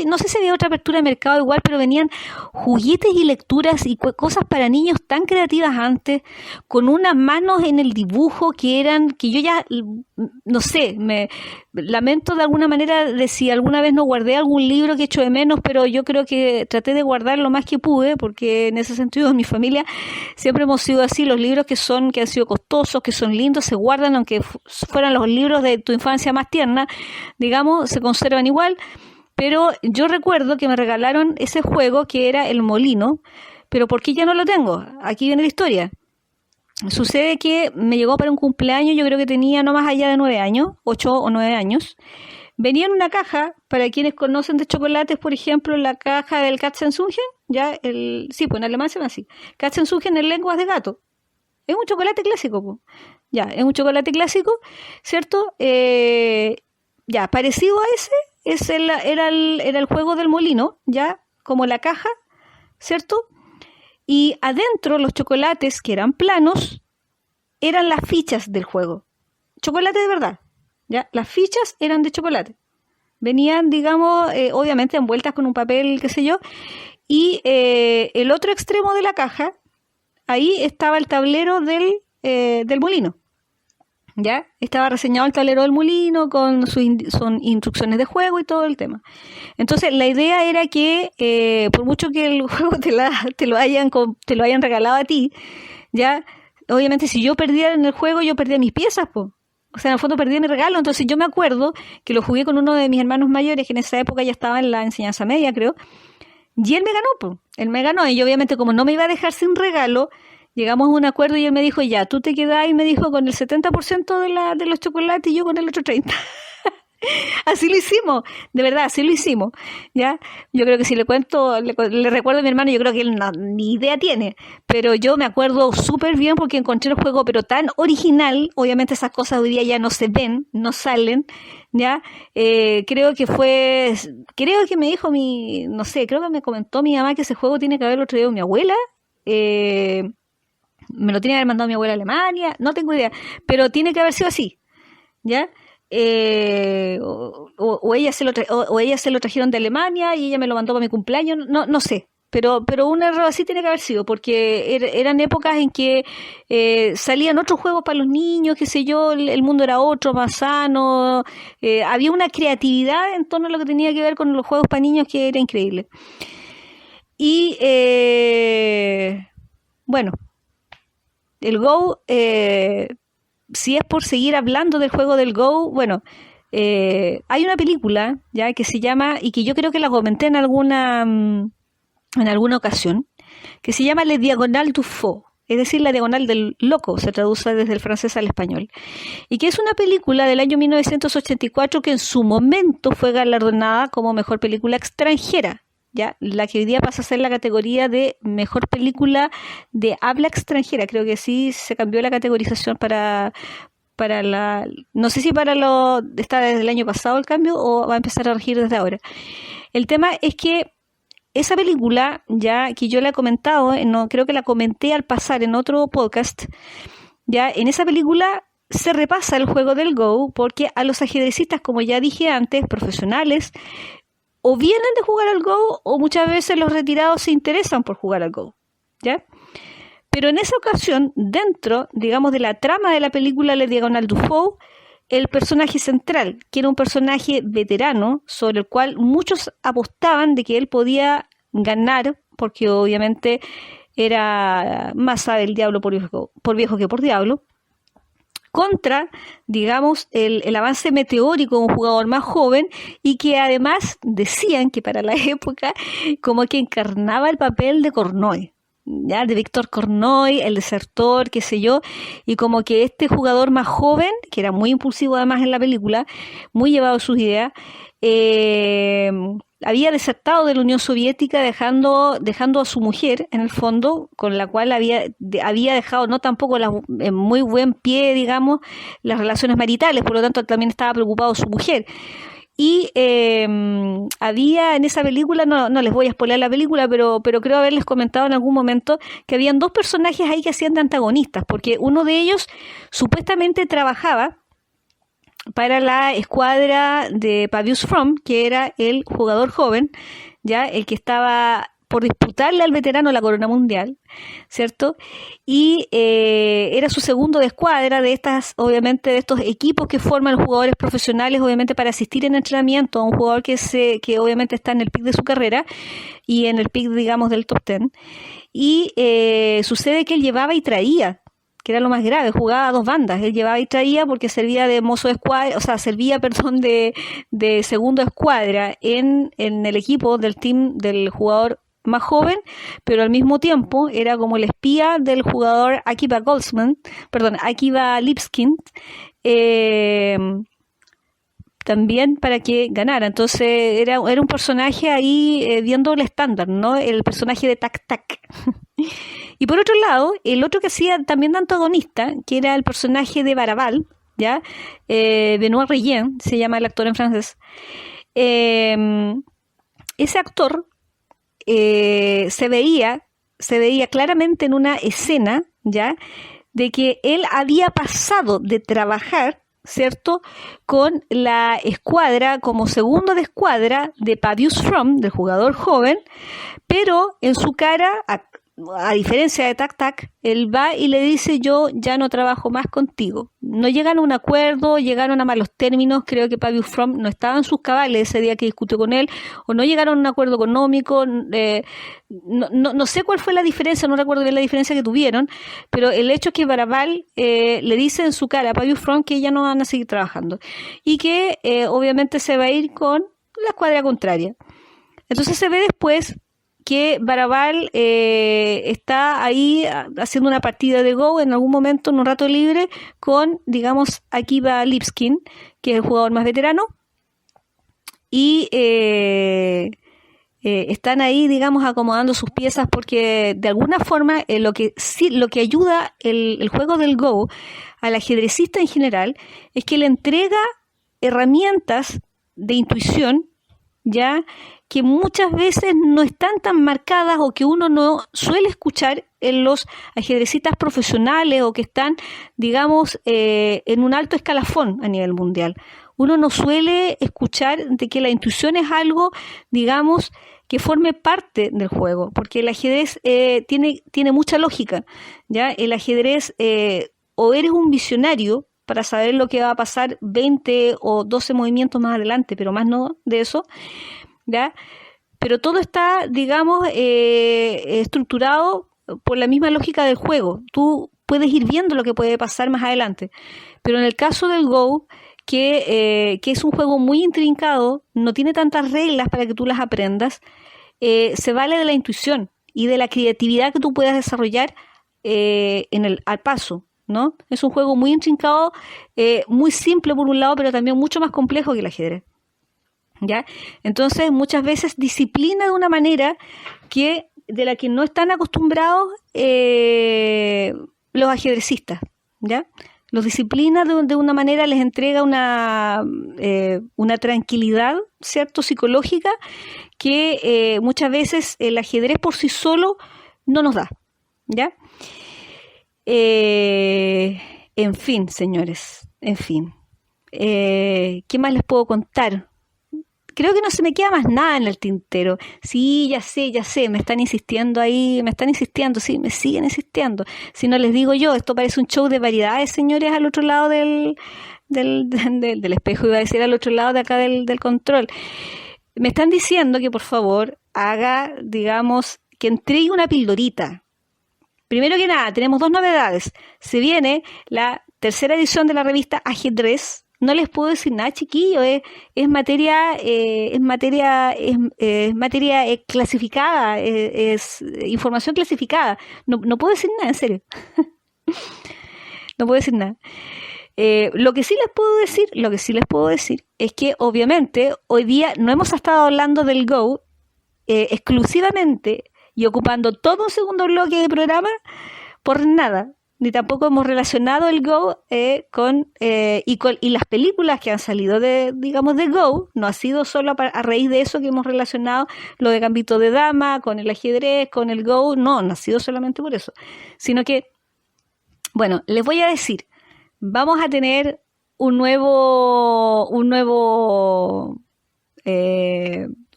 no sé si había otra apertura de mercado igual, pero venían juguetes y lecturas y cosas para niños tan creativas antes, con unas manos en el dibujo que yo ya, no sé, me lamento de alguna manera de si alguna vez no guardé algún libro que echo de menos, pero yo creo que traté de guardar lo más que pude, porque en ese sentido en mi familia siempre hemos sido así. Los libros que han sido costosos, que son lindos, se guardan, aunque fueran los libros de tu infancia más tierna, digamos, se conservan igual. Pero yo recuerdo que me regalaron ese juego que era el Molino, pero ¿por qué ya no lo tengo? Aquí viene la historia. Sucede que me llegó para un cumpleaños, yo creo que tenía no más allá de 9 años, 8 o 9 años. Venía en una caja, para quienes conocen de chocolates, por ejemplo, la caja del Katzensuchen, ya sí, pues en alemán se llama así. Katzensuchen en lenguas de gato. Es un chocolate clásico, pues. Ya, es un chocolate clásico, ¿cierto? Ya, parecido a ese, era el juego del molino, ya, como la caja, ¿cierto? Y adentro los chocolates, que eran planos, eran las fichas del juego. Chocolate de verdad. ¿Ya? Las fichas eran de chocolate. Venían, digamos, obviamente envueltas con un papel, qué sé yo. Y el otro extremo de la caja, ahí estaba el tablero del molino. ¿Ya? Estaba reseñado el tablero del molino con son instrucciones de juego y todo el tema. Entonces, la idea era que, por mucho que el juego te lo hayan regalado a ti, ¿ya? Obviamente, si yo perdía en el juego, yo perdía mis piezas, pues. O sea, en el fondo perdí mi regalo. Entonces yo me acuerdo que lo jugué con uno de mis hermanos mayores, que en esa época ya estaba en la enseñanza media, creo. Y él me ganó, pues. Él me ganó. Y yo, obviamente, como no me iba a dejar sin regalo, llegamos a un acuerdo y él me dijo, ya, tú te quedás, y me dijo, con el 70% de los chocolates y yo con el otro 30%. Así lo hicimos, de verdad, así lo hicimos, ¿ya? Yo creo que si le cuento, le recuerdo a mi hermano, yo creo que él ni idea tiene, pero yo me acuerdo súper bien porque encontré el juego, pero tan original. Obviamente esas cosas hoy día ya no se ven, no salen, ¿ya? Creo que me dijo no sé, creo que me comentó mi mamá que ese juego tiene que haberlo traído mi abuela, me lo tiene que haber mandado mi abuela a Alemania, no tengo idea, pero tiene que haber sido así, ¿ya? O ella se lo trajeron de Alemania y ella me lo mandó para mi cumpleaños, no sé, pero un error así tiene que haber sido, porque eran épocas en que salían otros juegos para los niños, qué sé yo, el mundo era otro, más sano, había una creatividad en torno a lo que tenía que ver con los juegos para niños que era increíble. Y bueno, el Go, si es por seguir hablando del juego del Go, bueno, hay una película ya que se llama, y que yo creo que la comenté en alguna ocasión, que se llama Le Diagonale du Fou, es decir, la diagonal del loco, se traduce desde el francés al español, y que es una película del año 1984 que en su momento fue galardonada como mejor película extranjera, ya, la que hoy día pasa a ser la categoría de mejor película de habla extranjera. Creo que sí se cambió la categorización para no sé si está desde el año pasado el cambio o va a empezar a regir desde ahora. El tema es que esa película, ya que yo la he comentado, creo que la comenté al pasar en otro podcast, ya en esa película se repasa el juego del Go, porque a los ajedrecistas, como ya dije antes, profesionales, o vienen de jugar al Go, o muchas veces los retirados se interesan por jugar al Go, ¿ya? Pero en esa ocasión, dentro, digamos, de la trama de la película Le Diagonale du Fou, el personaje central, que era un personaje veterano, sobre el cual muchos apostaban de que él podía ganar, porque obviamente era más sabe el diablo por viejo que por diablo, contra, digamos, el avance meteórico de un jugador más joven, y que además decían que para la época como que encarnaba el papel de Cornoy, ¿ya? De Víctor Cornoy, el desertor, qué sé yo, y como que este jugador más joven, que era muy impulsivo además en la película, muy llevado a sus ideas, había desertado de la Unión Soviética dejando a su mujer, en el fondo, con la cual había dejado no tampoco en muy buen pie, digamos, las relaciones maritales, por lo tanto también estaba preocupado su mujer. Y había en esa película, no les voy a spoiler la película, pero creo haberles comentado en algún momento que habían dos personajes ahí que hacían de antagonistas, porque uno de ellos supuestamente trabajaba para la escuadra de Pavius From, que era el jugador joven, ya el que estaba por disputarle al veterano la corona mundial, ¿cierto? Y era su segundo de escuadra de obviamente de estos equipos que forman los jugadores profesionales, obviamente para asistir en entrenamiento a un jugador que obviamente está en el pic de su carrera y en el pic, digamos, del top 10. Y sucede que él llevaba y traía que era lo más grave, jugaba a dos bandas, él llevaba y traía porque servía de mozo de escuadra, o sea, servía, perdón, de segundo escuadra en el equipo del team del jugador más joven, pero al mismo tiempo era como el espía del jugador Akiva Lipskind, también para que ganara. Entonces era un personaje ahí viendo el estándar, ¿no? El personaje de Tac Tac. Y por otro lado, el otro que hacía también de antagonista, que era el personaje de Baraval, ¿ya? Benoît Régien, se llama el actor en francés. Ese actor se veía claramente en una escena, ¿ya? De que él había pasado de trabajar, ¿cierto?, con la escuadra como segundo de escuadra de Pavius From, del jugador joven, pero en su cara, a diferencia de Tac Tac, él va y le dice: yo ya no trabajo más contigo. No llegan a un acuerdo, llegaron a malos términos, creo que Pavius From no estaba en sus cabales ese día que discutió con él, o no llegaron a un acuerdo económico, no sé cuál fue la diferencia, no recuerdo bien la diferencia que tuvieron, pero el hecho es que Baraval le dice en su cara a Pavius From que ya no van a seguir trabajando y que obviamente se va a ir con la escuadra contraria. Entonces se ve después que Baraval está ahí haciendo una partida de Go en algún momento, en un rato libre, con, digamos, Akiva Lipskind, que es el jugador más veterano, y están ahí, digamos, acomodando sus piezas, porque de alguna forma lo que ayuda el juego del Go al ajedrecista en general es que le entrega herramientas de intuición, ya, que muchas veces no están tan marcadas o que uno no suele escuchar en los ajedrecistas profesionales o que están, digamos, en un alto escalafón a nivel mundial. Uno no suele escuchar de que la intuición es algo, digamos, que forme parte del juego, porque el ajedrez tiene mucha lógica, ¿ya? El ajedrez, o eres un visionario para saber lo que va a pasar 20 o 12 movimientos más adelante, pero más no de eso, ¿ya? Pero todo está, digamos, estructurado por la misma lógica del juego. Tú puedes ir viendo lo que puede pasar más adelante. Pero en el caso del Go, que es un juego muy intrincado, no tiene tantas reglas para que tú las aprendas, se vale de la intuición y de la creatividad que tú puedas desarrollar al paso, ¿no? Es un juego muy intrincado, muy simple por un lado, pero también mucho más complejo que el ajedrez, ¿ya? Entonces muchas veces disciplina de una manera de la que no están acostumbrados los ajedrecistas, ¿ya? Los disciplina de una manera, les entrega una tranquilidad, ¿cierto?, psicológica, que muchas veces el ajedrez por sí solo no nos da, ¿ya? En fin, señores, en fin. ¿Qué más les puedo contar? Creo que no se me queda más nada en el tintero. Sí, ya sé, me están insistiendo, sí, me siguen insistiendo. Si no les digo yo, esto parece un show de variedades, señores, al otro lado del espejo, iba a decir, al otro lado de acá del control. Me están diciendo que por favor haga, digamos, que entregue una pildorita. Primero que nada, tenemos dos novedades. Se viene la tercera edición de la revista Ajedrez. No les puedo decir nada, chiquillo, es materia clasificada, es información clasificada. No puedo decir nada, en serio. No puedo decir nada. Lo que sí les puedo decir es que obviamente hoy día no hemos estado hablando del Go exclusivamente y ocupando todo un segundo bloque de programa por nada. Ni tampoco hemos relacionado el Go y las películas que han salido de Go. No ha sido solo a raíz de eso que hemos relacionado lo de Gambito de Dama con el ajedrez, con el Go. No ha sido solamente por eso. Sino que, bueno, les voy a decir, vamos a tener un nuevo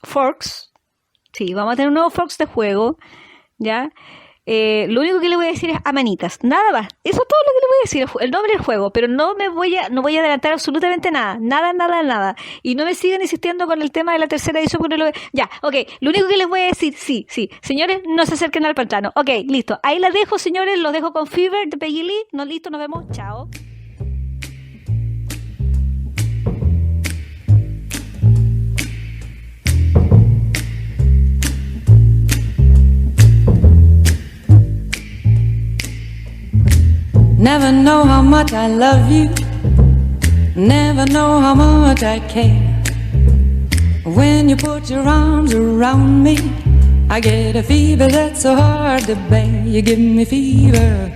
Forks. Sí, vamos a tener un nuevo Forks de juego, ¿ya? Lo único que le voy a decir es Amanitas, nada más. Eso es todo lo que le voy a decir, el nombre del juego, pero no voy a adelantar absolutamente nada, nada. Y no me sigan insistiendo con el tema de la tercera edición porque ya, ok, lo único que les voy a decir, sí, señores, no se acerquen al pantano. Ok, listo, ahí la dejo, señores, los dejo con Fever de Peggy Lee. No, listo, nos vemos, chao. Never know how much I love you. Never know how much I care. When you put your arms around me, I get a fever that's so hard to bear. You give me fever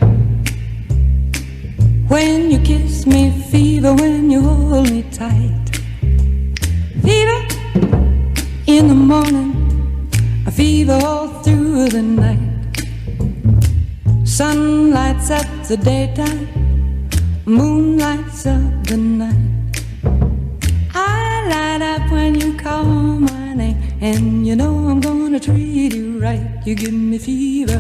when you kiss me, fever when you hold me tight. Fever in the morning, a fever all through the night. Sun lights up the daytime, moon lights up the night. I light up when you call my name, and you know I'm gonna treat you right. You give me fever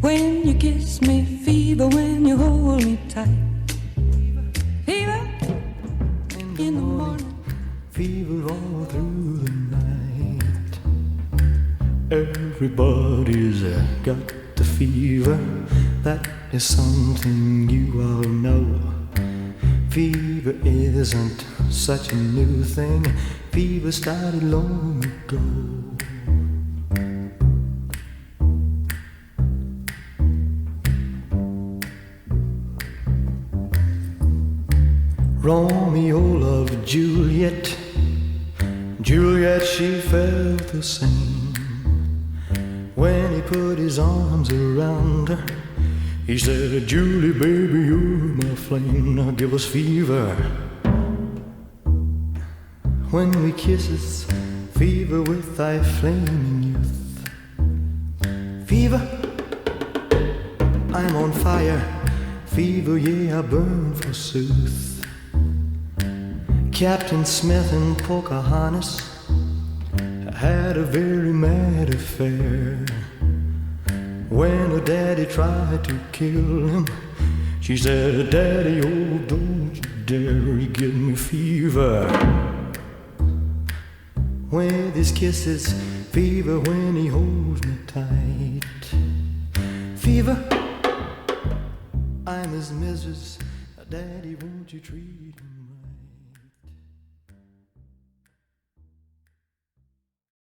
when you kiss me, fever when you hold me tight. Fever in the morning, fever all through the night. Everybody's got the fever. That is something you all know. Fever isn't such a new thing. Fever started long ago. Romeo loved Juliet. Juliet, she felt the same. When he put his arms around her, he said, Julie, baby, you're my flame. Now give us fever. When we kisses, fever with thy flaming youth. Fever, I'm on fire. Fever, yeah, I burn forsooth. Captain Smith and Pocahontas had a very mad affair. When her daddy tried to kill him, she said, Daddy, oh, don't you dare, he give me fever. With his kisses, fever when he holds me tight. Fever, I'm his missus, Daddy, won't you treat him